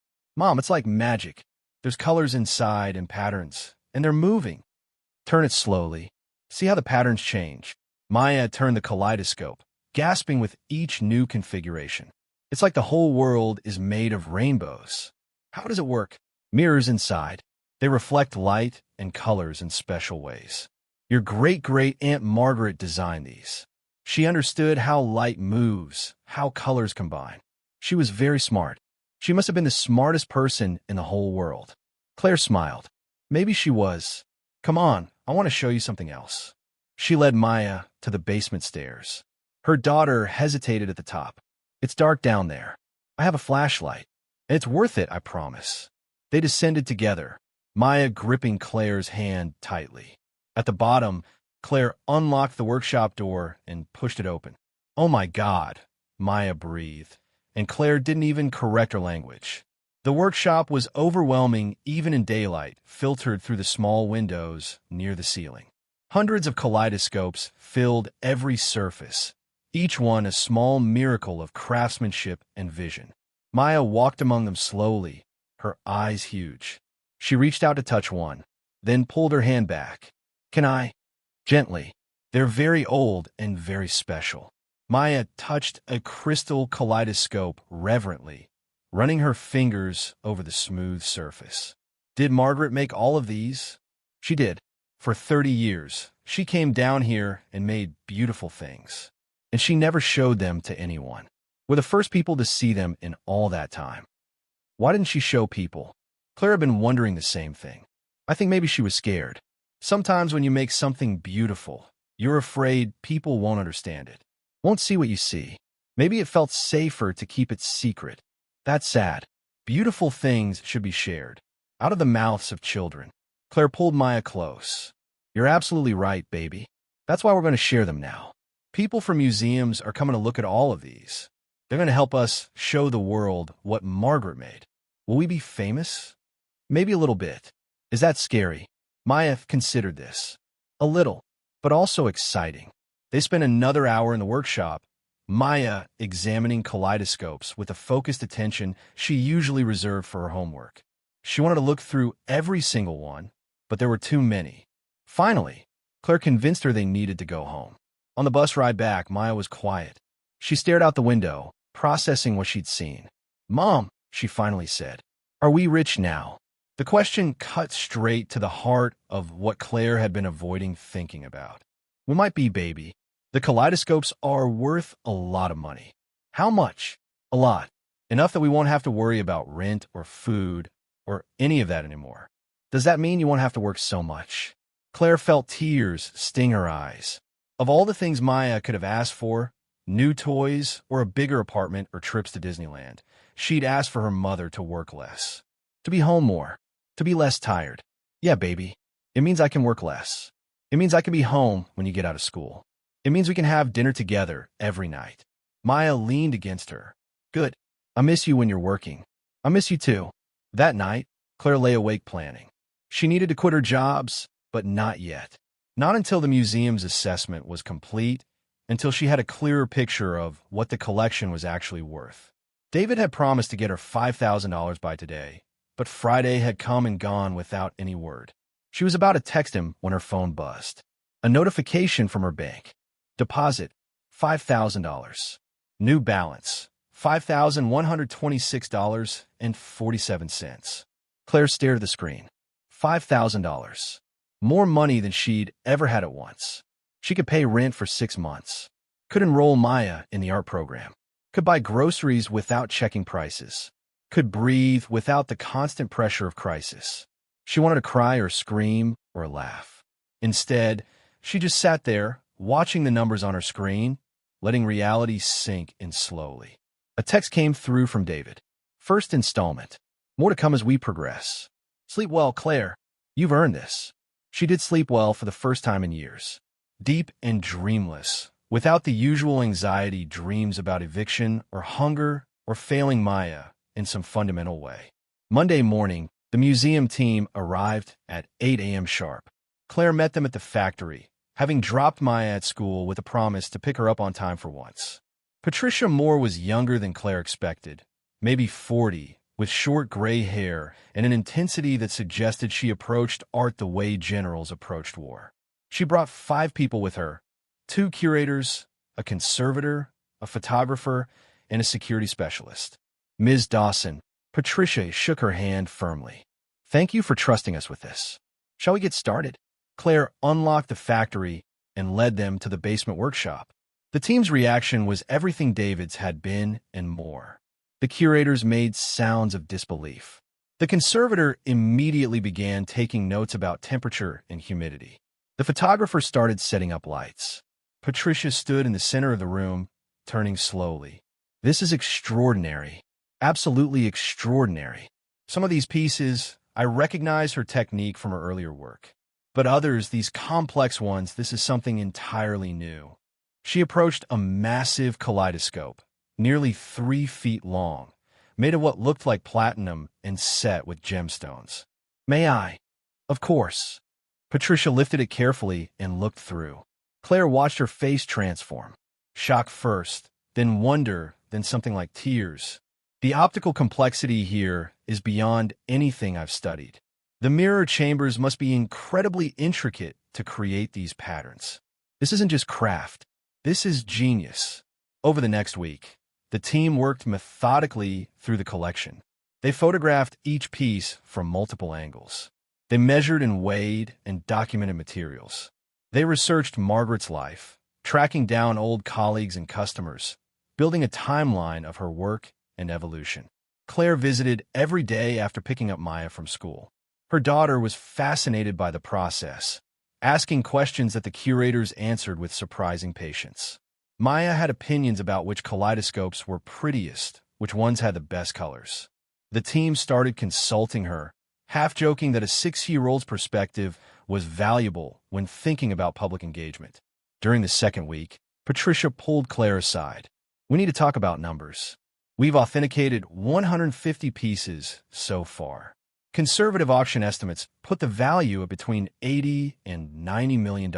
it's like magic. There's colors inside and patterns, and they're moving." "Turn it slowly. See how the patterns change." Maya turned the kaleidoscope, gasping with each new configuration. "It's like the whole world is made of rainbows." "How does it work?" "Mirrors inside. They reflect light and colors in special ways. Your great-great-Aunt Margaret designed these. She understood how light moves, how colors combine. She was very smart. She must have been the smartest person in the whole world." Claire smiled. "Maybe she was. Come on, I want to show you something else." She led Maya to the basement stairs. Her daughter hesitated at the top. "It's dark down there. I have a flashlight, and it's worth it, I promise." They descended together, Maya gripping Claire's hand tightly. At the bottom, Claire unlocked the workshop door and pushed it open. "Oh my God," Maya breathed, and Claire didn't even correct her language. The workshop was overwhelming even in daylight, filtered through the small windows near the ceiling. Hundreds of kaleidoscopes filled every surface, each one a small miracle of craftsmanship and vision. Maya walked among them slowly, her eyes huge. She reached out to touch one, then pulled her hand back. "Can I?" Gently. "They're very old and very special." Maya touched a crystal kaleidoscope reverently, running her fingers over the smooth surface. "Did Margaret make all of these?" "She did. For 30 years, she came down here and made beautiful things. And she never showed them to anyone. We're the first people to see them in all that time." Why didn't she show people? Claire had been wondering the same thing. I think maybe she was scared. Sometimes when you make something beautiful, you're afraid people won't understand it, won't see what you see. Maybe it felt safer to keep it secret. That's sad. Beautiful things should be shared, out of the mouths of children. Claire pulled Maya close. "You're absolutely right, baby. That's why we're going to share them now. People from museums are coming to look at all of these. They're going to help us show the world what Margaret made. Will we be famous? Maybe a little bit. Is that scary?" Maya considered this. A little, but also exciting. They spent another hour in the workshop, Maya examining kaleidoscopes with the focused attention she usually reserved for her homework. She wanted to look through every single one, but there were too many. Finally, Claire convinced her they needed to go home. On the bus ride back, Maya was quiet. She stared out the window, processing what she'd seen. "Mom," she finally said, "are we rich now?" The question cut straight to the heart of what Claire had been avoiding thinking about. "We might be, baby. The kaleidoscopes are worth a lot of money." "How much?" "A lot. Enough that we won't have to worry about rent or food or any of that anymore." "Does that mean you won't have to work so much?" Claire felt tears sting her eyes. Of all the things Maya could have asked for, new toys or a bigger apartment or trips to Disneyland, she'd asked for her mother to work less, to be home more, to be less tired. "Yeah, baby. It means I can work less. It means I can be home when you get out of school. It means we can have dinner together every night." Maya leaned against her. "Good. I miss you when you're working. I miss you too." That night, Claire lay awake planning. She needed to quit her jobs, but not yet. Not until the museum's assessment was complete, until she had a clearer picture of what the collection was actually worth. David had promised to get her $5,000 by today, but Friday had come and gone without any word. She was about to text him when her phone buzzed. A notification from her bank. Deposit, $5,000. New balance, $5,126.47. Claire stared at the screen. $5,000. More money than she'd ever had at once. She could pay rent for 6 months. Could enroll Maya in the art program. Could buy groceries without checking prices. Could breathe without the constant pressure of crisis. She wanted to cry or scream or laugh. Instead, she just sat there, watching the numbers on her screen, letting reality sink in slowly. A text came through from David. "First installment. More to come as we progress. Sleep well, Claire. You've earned this." She did sleep well for the first time in years. Deep and dreamless, without the usual anxiety dreams about eviction or hunger or failing Maya in some fundamental way. Monday morning, the museum team arrived at 8 a.m. sharp. Claire met them at the factory, having dropped Maya at school with a promise to pick her up on time for once. Patricia Moore was younger than Claire expected, maybe 40, with short gray hair and an intensity that suggested she approached art the way generals approached war. She brought 5 people with her, 2 curators, a conservator, a photographer, and a security specialist. "Ms. Dawson," Patricia shook her hand firmly. "Thank you for trusting us with this. Shall we get started?" Claire unlocked the factory and led them to the basement workshop. The team's reaction was everything David's had been and more. The curators made sounds of disbelief. The conservator immediately began taking notes about temperature and humidity. The photographer started setting up lights. Patricia stood in the center of the room, turning slowly. "This is extraordinary. Absolutely extraordinary. Some of these pieces, I recognize her technique from her earlier work. But others, these complex ones, this is something entirely new." She approached a massive kaleidoscope, nearly 3 feet long, made of what looked like platinum and set with gemstones. "May I?" "Of course." Patricia lifted it carefully and looked through. Claire watched her face transform. Shock first, then wonder, then something like tears. The optical complexity here is beyond anything I've studied. The mirror chambers must be incredibly intricate to create these patterns. This isn't just craft. This is genius. Over the next week, the team worked methodically through the collection. They photographed each piece from multiple angles. They measured and weighed and documented materials. They researched Margaret's life, tracking down old colleagues and customers, building a timeline of her work and evolution. Claire visited every day after picking up Maya from school. Her daughter was fascinated by the process, asking questions that the curators answered with surprising patience. Maya had opinions about which kaleidoscopes were prettiest, which ones had the best colors. The team started consulting her, half joking that a 6-year-old's perspective was valuable when thinking about public engagement. During the second week, Patricia pulled Claire aside. "We need to talk about numbers. We've authenticated 150 pieces so far. Conservative auction estimates put the value at between $80 and $90 million.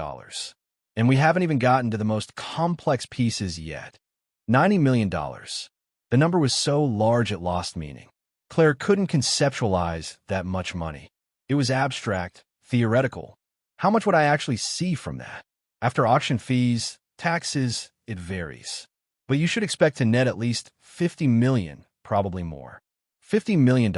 And we haven't even gotten to the most complex pieces yet. $90 million. The number was so large it lost meaning. Claire couldn't conceptualize that much money. It was abstract, theoretical. How much would I actually see from that? After auction fees, taxes, it varies. But you should expect to net at least $50 million, probably more. $50 million.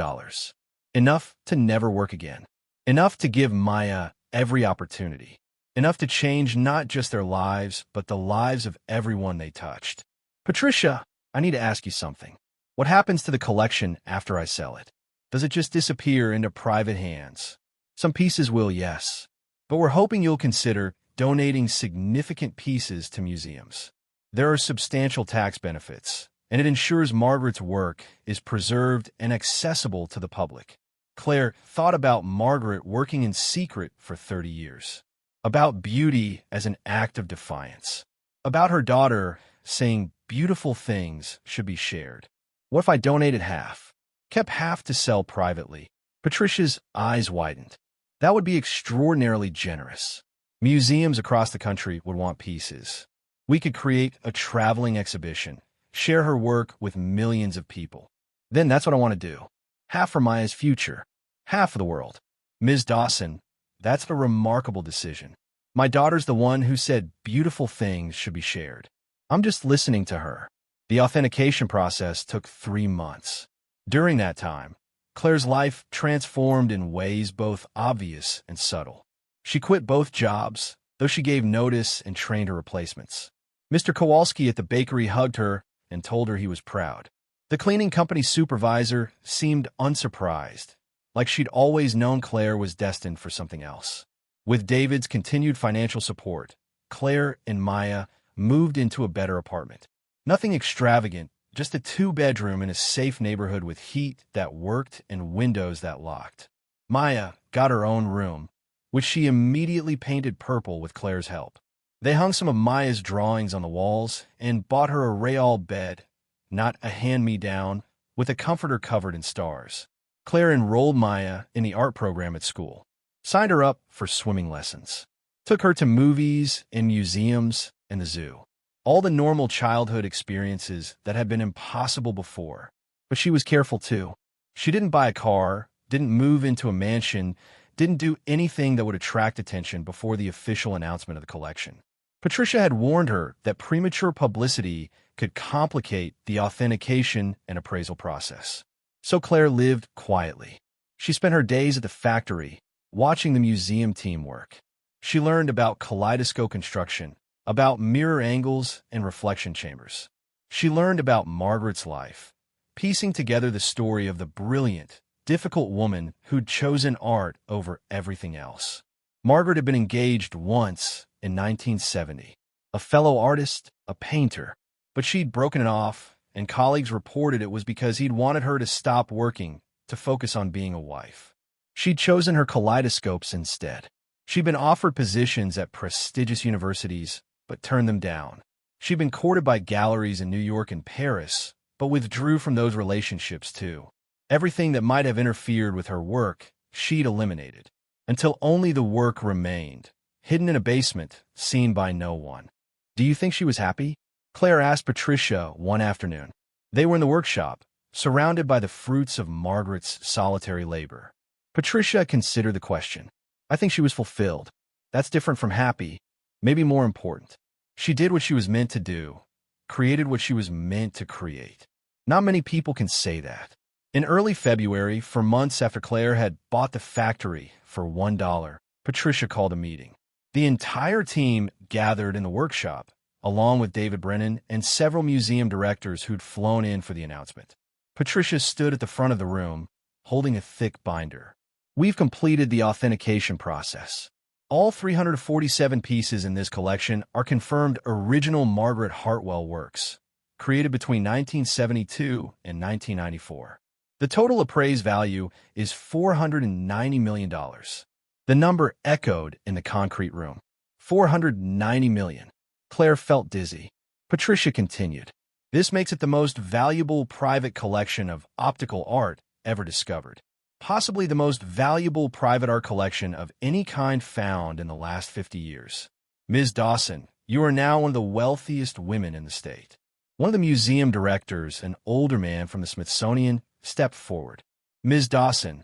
Enough to never work again. Enough to give Maya every opportunity. Enough to change not just their lives, but the lives of everyone they touched. Patricia, I need to ask you something. What happens to the collection after I sell it? Does it just disappear into private hands? Some pieces will, yes. But we're hoping you'll consider donating significant pieces to museums. There are substantial tax benefits, and it ensures Margaret's work is preserved and accessible to the public. Claire thought about Margaret working in secret for 30 years, about beauty as an act of defiance, about her daughter saying beautiful things should be shared. What if I donated half, kept half to sell privately? Patricia's eyes widened. That would be extraordinarily generous. Museums across the country would want pieces. We could create a traveling exhibition, share her work with millions of people. Then that's what I want to do. Half for Maya's future, half for the world. Ms. Dawson, that's a remarkable decision. My daughter's the one who said beautiful things should be shared. I'm just listening to her. The authentication process took 3 months. During that time, Claire's life transformed in ways both obvious and subtle. She quit both jobs, though she gave notice and trained her replacements. Mr. Kowalski at the bakery hugged her and told her he was proud. The cleaning company supervisor seemed unsurprised, like she'd always known Claire was destined for something else. With David's continued financial support, Claire and Maya moved into a better apartment. Nothing extravagant, just a 2-bedroom in a safe neighborhood with heat that worked and windows that locked. Maya got her own room, which she immediately painted purple with Claire's help. They hung some of Maya's drawings on the walls and bought her a Rayal bed, not a hand-me-down, with a comforter covered in stars. Claire enrolled Maya in the art program at school, signed her up for swimming lessons, took her to movies and museums and the zoo. All the normal childhood experiences that had been impossible before. But she was careful too. She didn't buy a car, didn't move into a mansion, didn't do anything that would attract attention before the official announcement of the collection. Patricia had warned her that premature publicity could complicate the authentication and appraisal process. So Claire lived quietly. She spent her days at the factory, watching the museum team work. She learned about kaleidoscope construction, about mirror angles and reflection chambers. She learned about Margaret's life, piecing together the story of the brilliant, difficult woman who'd chosen art over everything else. Margaret had been engaged once in 1970, a fellow artist, a painter, but she'd broken it off, and colleagues reported it was because he'd wanted her to stop working to focus on being a wife. She'd chosen her kaleidoscopes instead. She'd been offered positions at prestigious universities, but turned them down. She'd been courted by galleries in New York and Paris, but withdrew from those relationships too. Everything that might have interfered with her work, she'd eliminated, until only the work remained, hidden in a basement, seen by no one. "Do you think she was happy?" Claire asked Patricia one afternoon. They were in the workshop, surrounded by the fruits of Margaret's solitary labor. Patricia considered the question. "I think she was fulfilled. That's different from happy, maybe more important. She did what she was meant to do, created what she was meant to create." Not many people can say that. In early February, for months after Claire had bought the factory for $1, Patricia called a meeting. The entire team gathered in the workshop, along with David Brennan and several museum directors who'd flown in for the announcement. Patricia stood at the front of the room, holding a thick binder. "We've completed the authentication process. All 347 pieces in this collection are confirmed original Margaret Hartwell works, created between 1972 and 1994. The total appraised value is $490 million. The number echoed in the concrete room. 490 million. Claire felt dizzy. Patricia continued. "This makes it the most valuable private collection of optical art ever discovered. Possibly the most valuable private art collection of any kind found in the last 50 years. Ms. Dawson, you are now one of the wealthiest women in the state." One of the museum directors, an older man from the Smithsonian, stepped forward. "Ms. Dawson,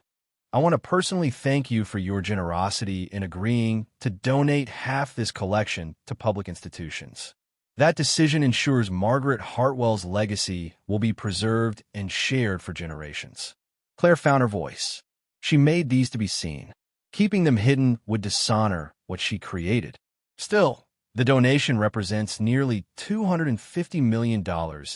I want to personally thank you for your generosity in agreeing to donate half this collection to public institutions. That decision ensures Margaret Hartwell's legacy will be preserved and shared for generations." Claire found her voice. She made these to be seen. Keeping them hidden would dishonor what she created. Still, the donation represents nearly $250 million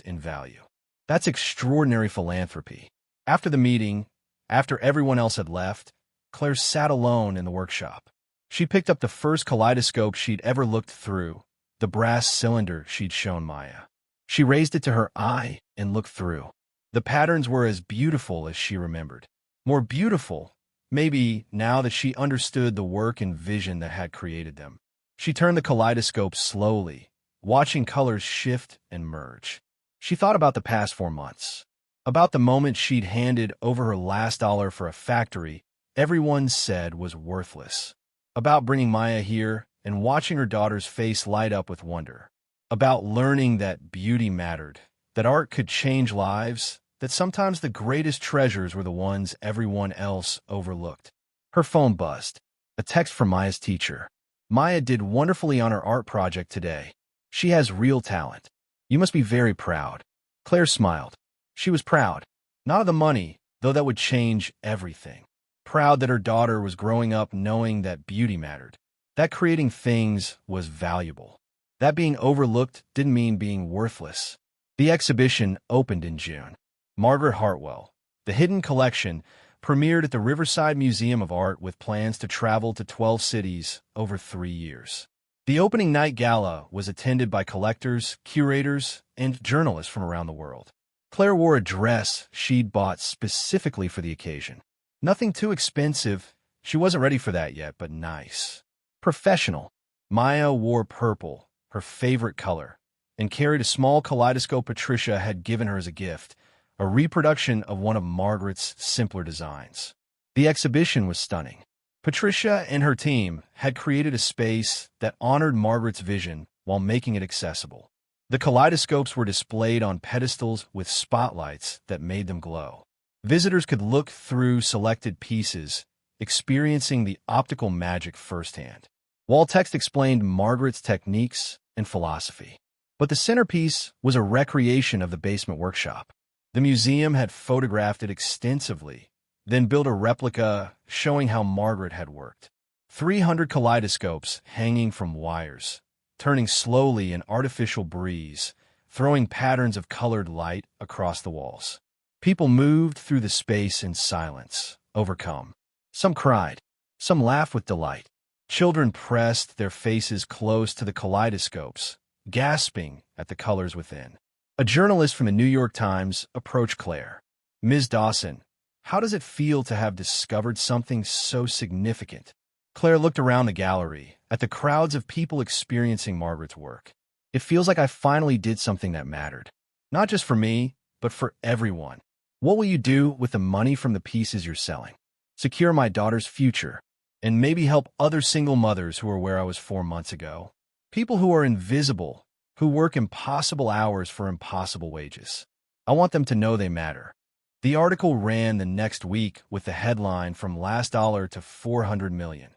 in value. That's extraordinary philanthropy. After the meeting, after everyone else had left, Claire sat alone in the workshop. She picked up the first kaleidoscope she'd ever looked through, the brass cylinder she'd shown Maya. She raised it to her eye and looked through. The patterns were as beautiful as she remembered. More beautiful, maybe, now that she understood the work and vision that had created them. She turned the kaleidoscope slowly, watching colors shift and merge. She thought about the past 4 months, about the moment she'd handed over her last dollar for a factory everyone said was worthless, about bringing Maya here and watching her daughter's face light up with wonder, about learning that beauty mattered, that art could change lives, that sometimes the greatest treasures were the ones everyone else overlooked. Her phone buzzed. A text from Maya's teacher. "Maya did wonderfully on her art project today. She has real talent. You must be very proud." Claire smiled. She was proud. Not of the money, though that would change everything. Proud that her daughter was growing up knowing that beauty mattered, that creating things was valuable, that being overlooked didn't mean being worthless. The exhibition opened in June. Margaret Hartwell, the Hidden Collection, premiered at the Riverside Museum of Art with plans to travel to 12 cities over 3 years. The opening night gala was attended by collectors, curators, and journalists from around the world. Claire wore a dress she'd bought specifically for the occasion. Nothing too expensive, she wasn't ready for that yet, but nice. Professional. Maya wore purple, her favorite color, and carried a small kaleidoscope Patricia had given her as a gift, a reproduction of one of Margaret's simpler designs. The exhibition was stunning. Patricia and her team had created a space that honored Margaret's vision while making it accessible. The kaleidoscopes were displayed on pedestals with spotlights that made them glow. Visitors could look through selected pieces, experiencing the optical magic firsthand. Wall text explained Margaret's techniques and philosophy. But the centerpiece was a recreation of the basement workshop. The museum had photographed it extensively, then built a replica showing how Margaret had worked. 300 kaleidoscopes hanging from wires, turning slowly in artificial breeze, throwing patterns of colored light across the walls. People moved through the space in silence, overcome. Some cried, some laughed with delight. Children pressed their faces close to the kaleidoscopes, gasping at the colors within. A journalist from the New York Times approached Claire. "Ms. Dawson, how does it feel to have discovered something so significant?" Claire looked around the gallery, at the crowds of people experiencing Margaret's work. It feels like I finally did something that mattered. Not just for me, but for everyone. What will you do with the money from the pieces you're selling? Secure my daughter's future, and maybe help other single mothers who are where I was 4 months ago. People who are invisible, who work impossible hours for impossible wages. I want them to know they matter. The article ran the next week with the headline "From Last Dollar to 400 Million.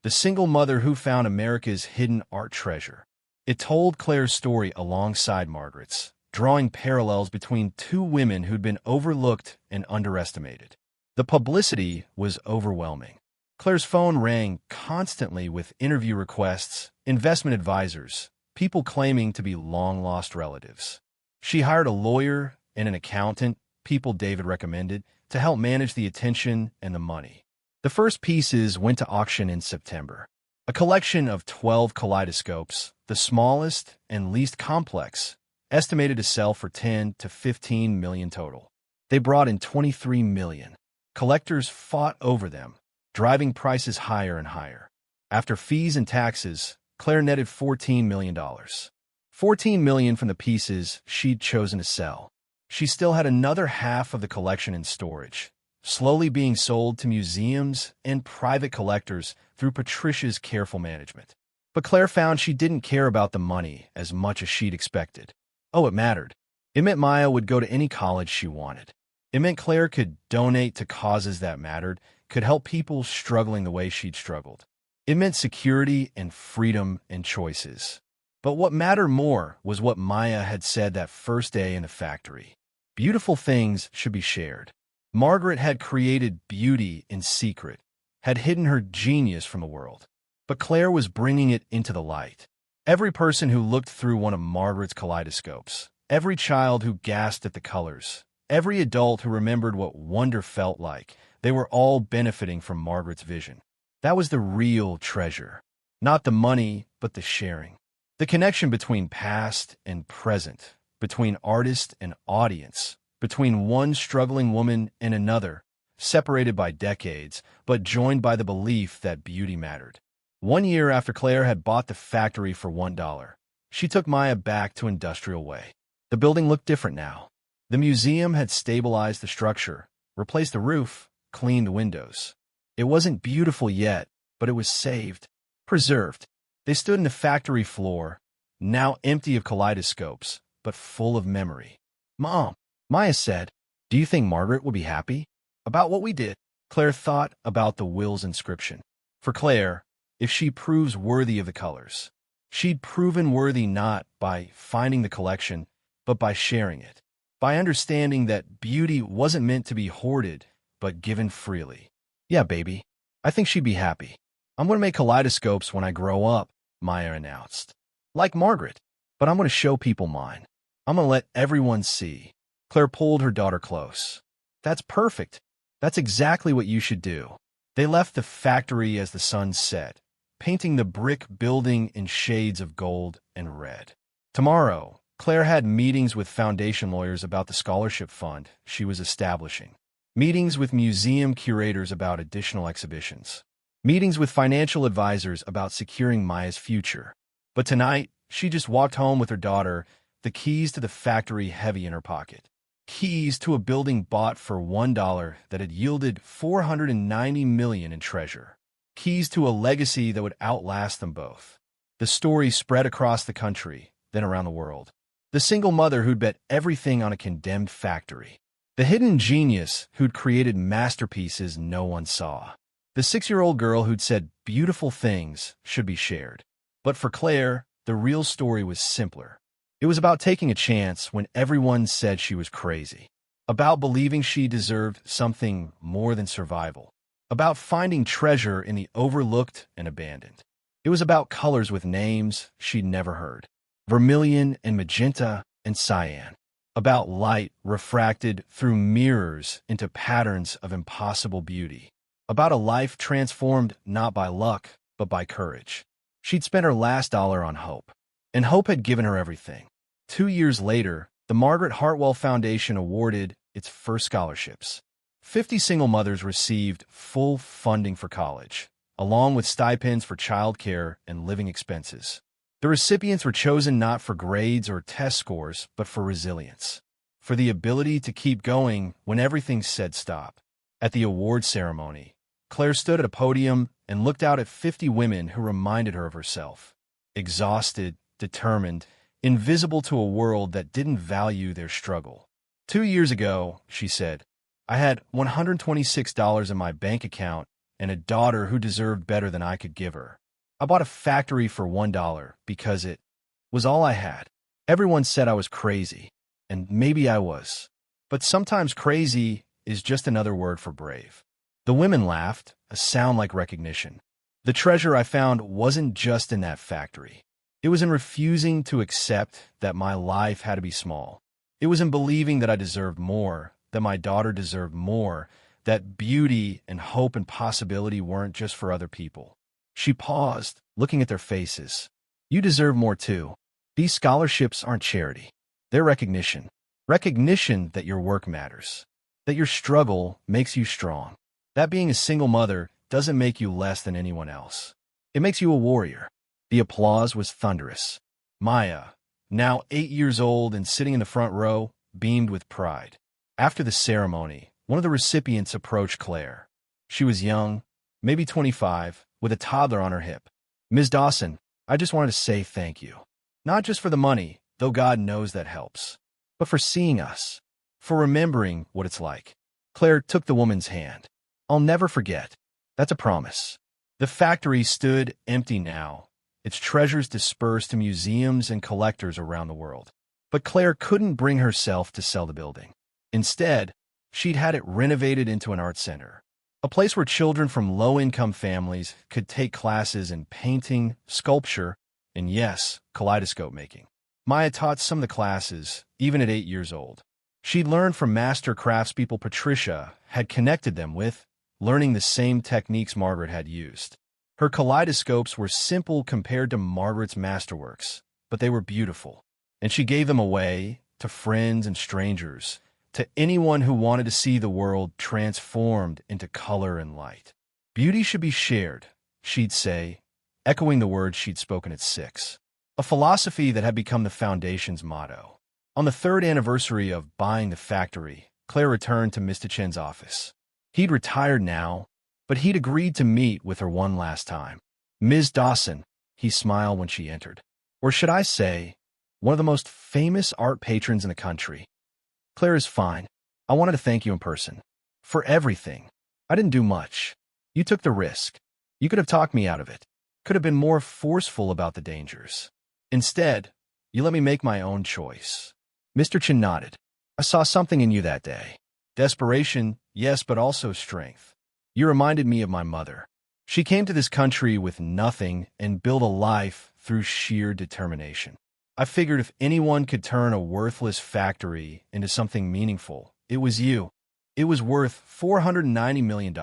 The Single Mother Who Found America's Hidden Art Treasure." It told Claire's story alongside Margaret's, drawing parallels between two women who'd been overlooked and underestimated. The publicity was overwhelming. Claire's phone rang constantly with interview requests, investment advisors, people claiming to be long-lost relatives. She hired a lawyer and an accountant, people David recommended, to help manage the attention and the money. The first pieces went to auction in September. A collection of 12 kaleidoscopes, the smallest and least complex, estimated to sell for 10 to 15 million total. They brought in 23 million. Collectors fought over them, driving prices higher and higher. After fees and taxes, Claire netted $14 million. $14 million from the pieces she'd chosen to sell. She still had another half of the collection in storage, slowly being sold to museums and private collectors through Patricia's careful management. But Claire found she didn't care about the money as much as she'd expected. Oh, it mattered. It meant Maya would go to any college she wanted. It meant Claire could donate to causes that mattered, could help people struggling the way she'd struggled. It meant security and freedom and choices. But what mattered more was what Maya had said that first day in the factory. Beautiful things should be shared. Margaret had created beauty in secret, had hidden her genius from the world. But Claire was bringing it into the light. Every person who looked through one of Margaret's kaleidoscopes, every child who gasped at the colors, every adult who remembered what wonder felt like, they were all benefiting from Margaret's vision. That was the real treasure. Not the money, but the sharing. The connection between past and present, between artist and audience, between one struggling woman and another, separated by decades, but joined by the belief that beauty mattered. 1 year after Claire had bought the factory for $1, she took Maya back to Industrial Way. The building looked different now. The museum had stabilized the structure, replaced the roof, cleaned the windows. It wasn't beautiful yet, but it was saved, preserved. They stood in the factory floor, now empty of kaleidoscopes, but full of memory. "Mom," Maya said, "do you think Margaret will be happy about what we did?" Claire thought about the will's inscription. For Claire, if she proves worthy of the colors, she'd proven worthy not by finding the collection, but by sharing it, by understanding that beauty wasn't meant to be hoarded, but given freely. "Yeah, baby, I think she'd be happy. I'm going to make kaleidoscopes when I grow up," Maya announced. "Like Margaret, but I'm going to show people mine. I'm going to let everyone see." Claire pulled her daughter close. "That's perfect. That's exactly what you should do." They left the factory as the sun set, painting the brick building in shades of gold and red. Tomorrow, Claire had meetings with foundation lawyers about the scholarship fund she was establishing, meetings with museum curators about additional exhibitions, meetings with financial advisors about securing Maya's future. But tonight, she just walked home with her daughter, the keys to the factory heavy in her pocket. Keys to a building bought for $1 that had yielded $490 million in treasure. Keys to a legacy that would outlast them both. The story spread across the country, then around the world. The single mother who'd bet everything on a condemned factory. The hidden genius who'd created masterpieces no one saw. The 6-year-old girl who'd said beautiful things should be shared. But for Claire, the real story was simpler. It was about taking a chance when everyone said she was crazy. About believing she deserved something more than survival. About finding treasure in the overlooked and abandoned. It was about colors with names she'd never heard. Vermilion and magenta and cyan. About light refracted through mirrors into patterns of impossible beauty. About a life transformed not by luck, but by courage. She'd spent her last dollar on hope. And hope had given her everything. 2 years later, the Margaret Hartwell Foundation awarded its first scholarships. 50 single mothers received full funding for college, along with stipends for childcare and living expenses. The recipients were chosen not for grades or test scores, but for resilience, for the ability to keep going when everything said stop. At the award ceremony, Claire stood at a podium and looked out at 50 women who reminded her of herself. Exhausted, determined, invisible to a world that didn't value their struggle. 2 years ago, she said, I had $126 in my bank account and a daughter who deserved better than I could give her. I bought a factory for $1 because it was all I had. Everyone said I was crazy, and maybe I was. But sometimes crazy is just another word for brave. The women laughed, a sound like recognition. The treasure I found wasn't just in that factory. It was in refusing to accept that my life had to be small. It was in believing that I deserved more, that my daughter deserved more, that beauty and hope and possibility weren't just for other people. She paused, looking at their faces. You deserve more too. These scholarships aren't charity. They're recognition. Recognition that your work matters, that your struggle makes you strong, that being a single mother doesn't make you less than anyone else. It makes you a warrior. The applause was thunderous. Maya, now 8 years old and sitting in the front row, beamed with pride. After the ceremony, one of the recipients approached Claire. She was young, maybe 25, with a toddler on her hip. Ms. Dawson, I just wanted to say thank you. Not just for the money, though God knows that helps, but for seeing us, for remembering what it's like. Claire took the woman's hand. I'll never forget. That's a promise. The factory stood empty now, its treasures dispersed to museums and collectors around the world. But Claire couldn't bring herself to sell the building. Instead, she'd had it renovated into an art center, a place where children from low-income families could take classes in painting, sculpture, and yes, kaleidoscope making. Maya taught some of the classes, even at 8 years old. She'd learned from master craftspeople Patricia had connected them with, learning the same techniques Margaret had used. Her kaleidoscopes were simple compared to Margaret's masterworks, but they were beautiful, and she gave them away to friends and strangers, to anyone who wanted to see the world transformed into color and light. Beauty should be shared, she'd say, echoing the words she'd spoken at 6, a philosophy that had become the foundation's motto. On the 3rd anniversary of buying the factory, Claire returned to Mr. Chen's office. He'd retired now, but he'd agreed to meet with her one last time. Ms. Dawson, he smiled when she entered. Or should I say, one of the most famous art patrons in the country. Claire is fine. I wanted to thank you in person. For everything. I didn't do much. You took the risk. You could have talked me out of it. Could have been more forceful about the dangers. Instead, you let me make my own choice. Mr. Chen nodded. I saw something in you that day. Desperation, yes, but also strength. You reminded me of my mother. She came to this country with nothing and built a life through sheer determination. I figured if anyone could turn a worthless factory into something meaningful, it was you. It was worth $490 million.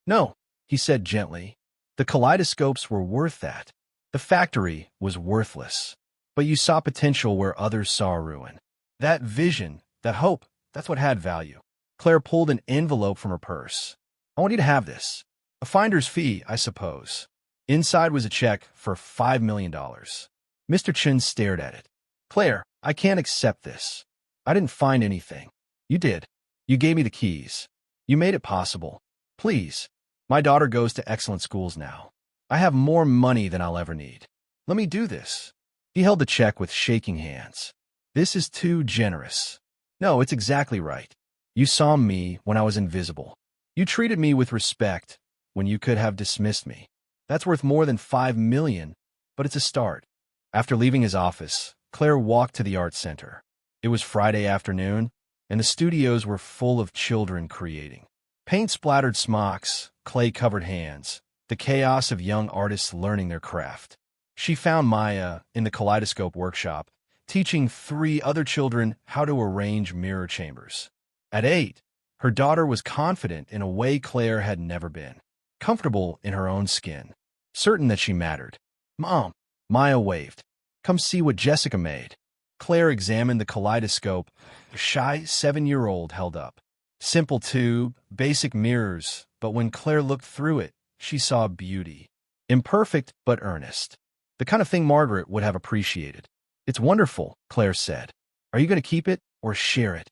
No, he said gently. The kaleidoscopes were worth that. The factory was worthless. But you saw potential where others saw ruin. That vision, that hope, that's what had value. Claire pulled an envelope from her purse. I want you to have this. A finder's fee, I suppose. Inside was a check for $5 million. Mr. Chen stared at it. Claire, I can't accept this. I didn't find anything. You did. You gave me the keys. You made it possible. Please. My daughter goes to excellent schools now. I have more money than I'll ever need. Let me do this. He held the check with shaking hands. This is too generous. No, it's exactly right. You saw me when I was invisible. You treated me with respect when you could have dismissed me. That's worth more than $5 million, but it's a start. After leaving his office, Claire walked to the art center. It was Friday afternoon, and the studios were full of children creating. Paint-splattered smocks, clay-covered hands, the chaos of young artists learning their craft. She found Maya in the Kaleidoscope workshop, teaching 3 other children how to arrange mirror chambers. At 8, her daughter was confident in a way Claire had never been, comfortable in her own skin, certain that she mattered. Mom, Maya waved. Come see what Jessica made. Claire examined the kaleidoscope the shy 7-year-old held up. Simple tube, basic mirrors, but when Claire looked through it, she saw beauty. Imperfect but earnest. The kind of thing Margaret would have appreciated. It's wonderful, Claire said. Are you going to keep it or share it?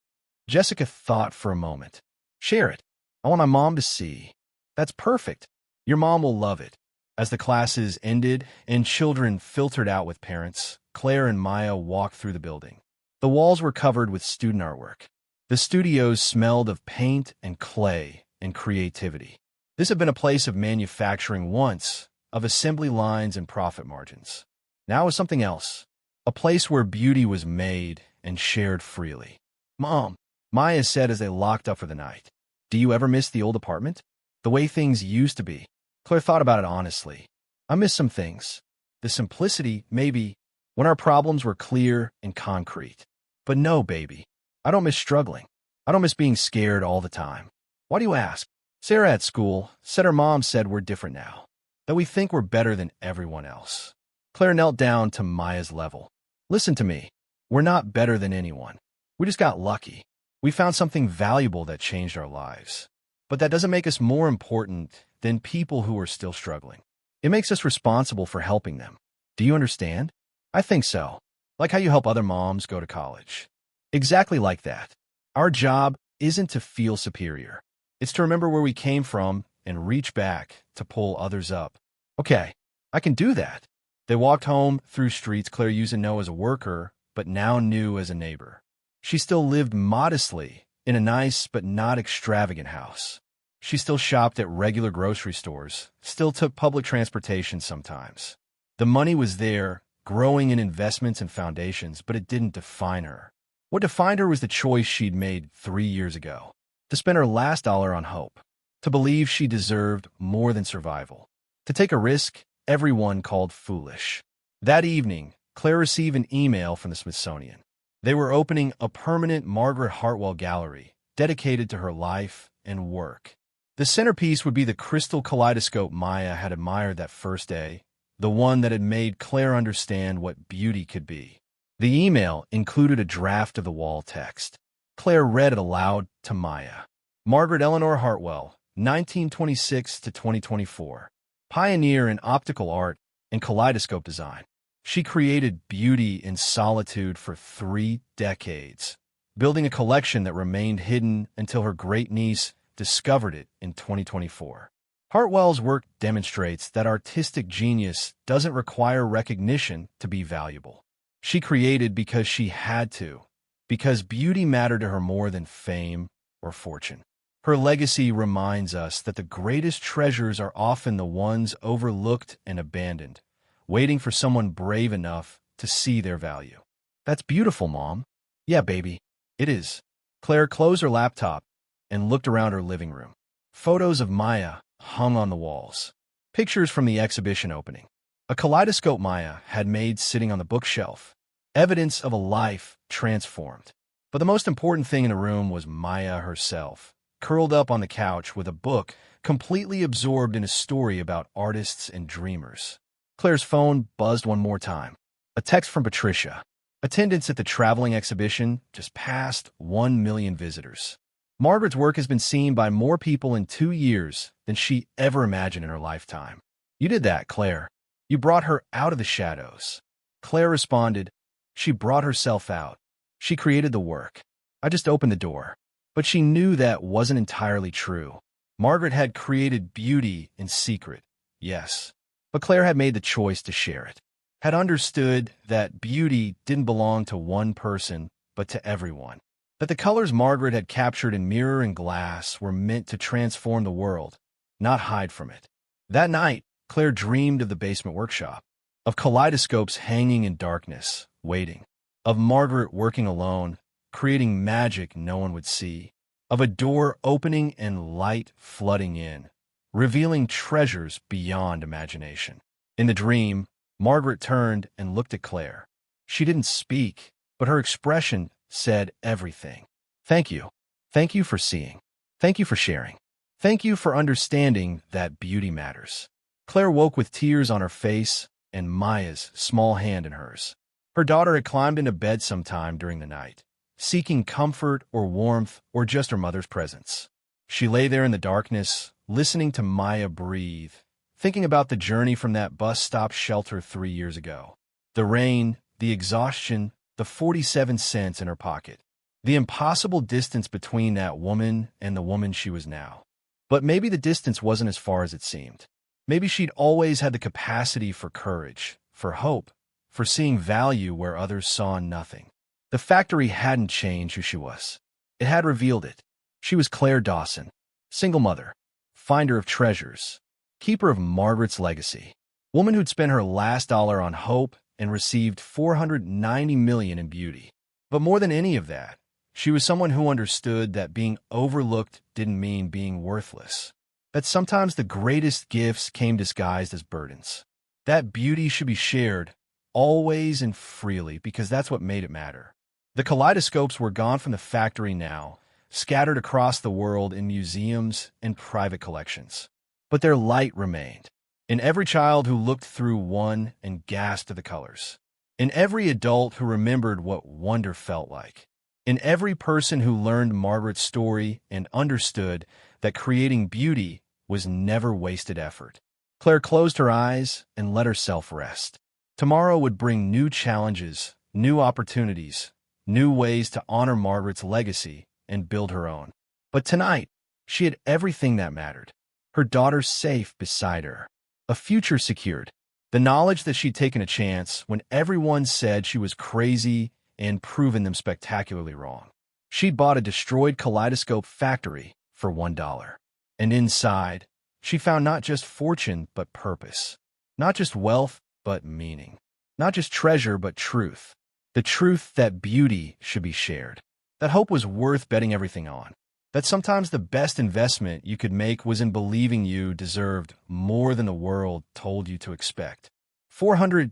Jessica thought for a moment. Share it. I want my mom to see. That's perfect. Your mom will love it. As the classes ended and children filtered out with parents, Claire and Maya walked through the building. The walls were covered with student artwork. The studios smelled of paint and clay and creativity. This had been a place of manufacturing once, of assembly lines and profit margins. Now it was something else, a place where beauty was made and shared freely. Mom, Maya said as they locked up for the night, do you ever miss the old apartment? The way things used to be? Claire thought about it honestly. I miss some things. The simplicity, maybe, when our problems were clear and concrete. But no, baby. I don't miss struggling. I don't miss being scared all the time. Why do you ask? Sarah at school said her mom said we're different now, that we think we're better than everyone else. Claire knelt down to Maya's level. Listen to me. We're not better than anyone. We just got lucky. We found something valuable that changed our lives. But that doesn't make us more important than people who are still struggling. It makes us responsible for helping them. Do you understand? I think so. Like how you help other moms go to college. Exactly like that. Our job isn't to feel superior. It's to remember where we came from and reach back to pull others up. Okay, I can do that. They walked home through streets Claire used to know as a worker, but now knew as a neighbor. She still lived modestly in a nice but not extravagant house. She still shopped at regular grocery stores, still took public transportation sometimes. The money was there, growing in investments and foundations, but it didn't define her. What defined her was the choice she'd made 3 years ago, to spend her last dollar on hope, to believe she deserved more than survival, to take a risk everyone called foolish. That evening, Claire received an email from the Smithsonian. They were opening a permanent Margaret Hartwell gallery dedicated to her life and work. The centerpiece would be the crystal kaleidoscope Maya had admired that first day, the one that had made Claire understand what beauty could be. The email included a draft of the wall text. Claire read it aloud to Maya. Margaret Eleanor Hartwell, 1926 to 2024. Pioneer in optical art and kaleidoscope design. She created beauty in solitude for 3 decades, building a collection that remained hidden until her great-niece discovered it in 2024. Hartwell's work demonstrates that artistic genius doesn't require recognition to be valuable. She created because she had to, because beauty mattered to her more than fame or fortune. Her legacy reminds us that the greatest treasures are often the ones overlooked and abandoned, waiting for someone brave enough to see their value. That's beautiful, Mom. Yeah, baby, it is. Claire closed her laptop and looked around her living room. Photos of Maya hung on the walls. Pictures from the exhibition opening. A kaleidoscope Maya had made sitting on the bookshelf. Evidence of a life transformed. But the most important thing in the room was Maya herself, curled up on the couch with a book, completely absorbed in a story about artists and dreamers. Claire's phone buzzed one more time. A text from Patricia. Attendance at the traveling exhibition just passed 1 million visitors. Margaret's work has been seen by more people in 2 years than she ever imagined in her lifetime. You did that, Claire. You brought her out of the shadows. Claire responded, she brought herself out. She created the work. I just opened the door. But she knew that wasn't entirely true. Margaret had created beauty in secret, yes. But Claire had made the choice to share it, had understood that beauty didn't belong to one person, but to everyone. That the colors Margaret had captured in mirror and glass were meant to transform the world, not hide from it. That night, Claire dreamed of the basement workshop, of kaleidoscopes hanging in darkness, waiting, of Margaret working alone, creating magic no one would see, of a door opening and light flooding in, revealing treasures beyond imagination. In the dream, Margaret turned and looked at Claire. She didn't speak, but her expression said everything. Thank you. Thank you for seeing. Thank you for sharing. Thank you for understanding that beauty matters. Claire woke with tears on her face and Maya's small hand in hers. Her daughter had climbed into bed sometime during the night, seeking comfort or warmth or just her mother's presence. She lay there in the darkness, listening to Maya breathe, thinking about the journey from that bus stop shelter 3 years ago. The rain, the exhaustion, the 47 cents in her pocket. The impossible distance between that woman and the woman she was now. But maybe the distance wasn't as far as it seemed. Maybe she'd always had the capacity for courage, for hope, for seeing value where others saw nothing. The factory hadn't changed who she was. It had revealed it. She was Claire Dawson, single mother, finder of treasures, keeper of Margaret's legacy, woman who'd spent her last dollar on hope and received $490 million in beauty. But more than any of that, she was someone who understood that being overlooked didn't mean being worthless. That sometimes the greatest gifts came disguised as burdens. That beauty should be shared, always and freely, because that's what made it matter. The kaleidoscopes were gone from the factory now, scattered across the world in museums and private collections. But their light remained. In every child who looked through one and gasped at the colors. In every adult who remembered what wonder felt like. In every person who learned Margaret's story and understood that creating beauty was never wasted effort. Claire closed her eyes and let herself rest. Tomorrow would bring new challenges, new opportunities, new ways to honor Margaret's legacy and build her own. But tonight, she had everything that mattered. Her daughter safe beside her. A future secured. The knowledge that she'd taken a chance when everyone said she was crazy and proven them spectacularly wrong. She'd bought a destroyed kaleidoscope factory for $1. And inside, she found not just fortune, but purpose. Not just wealth, but meaning. Not just treasure, but truth. The truth that beauty should be shared. That hope was worth betting everything on. That sometimes the best investment you could make was in believing you deserved more than the world told you to expect. $490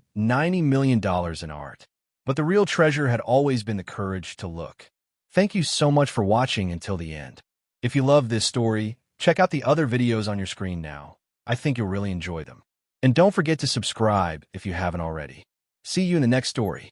million in art. But the real treasure had always been the courage to look. Thank you so much for watching until the end. If you love this story, check out the other videos on your screen now. I think you'll really enjoy them. And don't forget to subscribe if you haven't already. See you in the next story.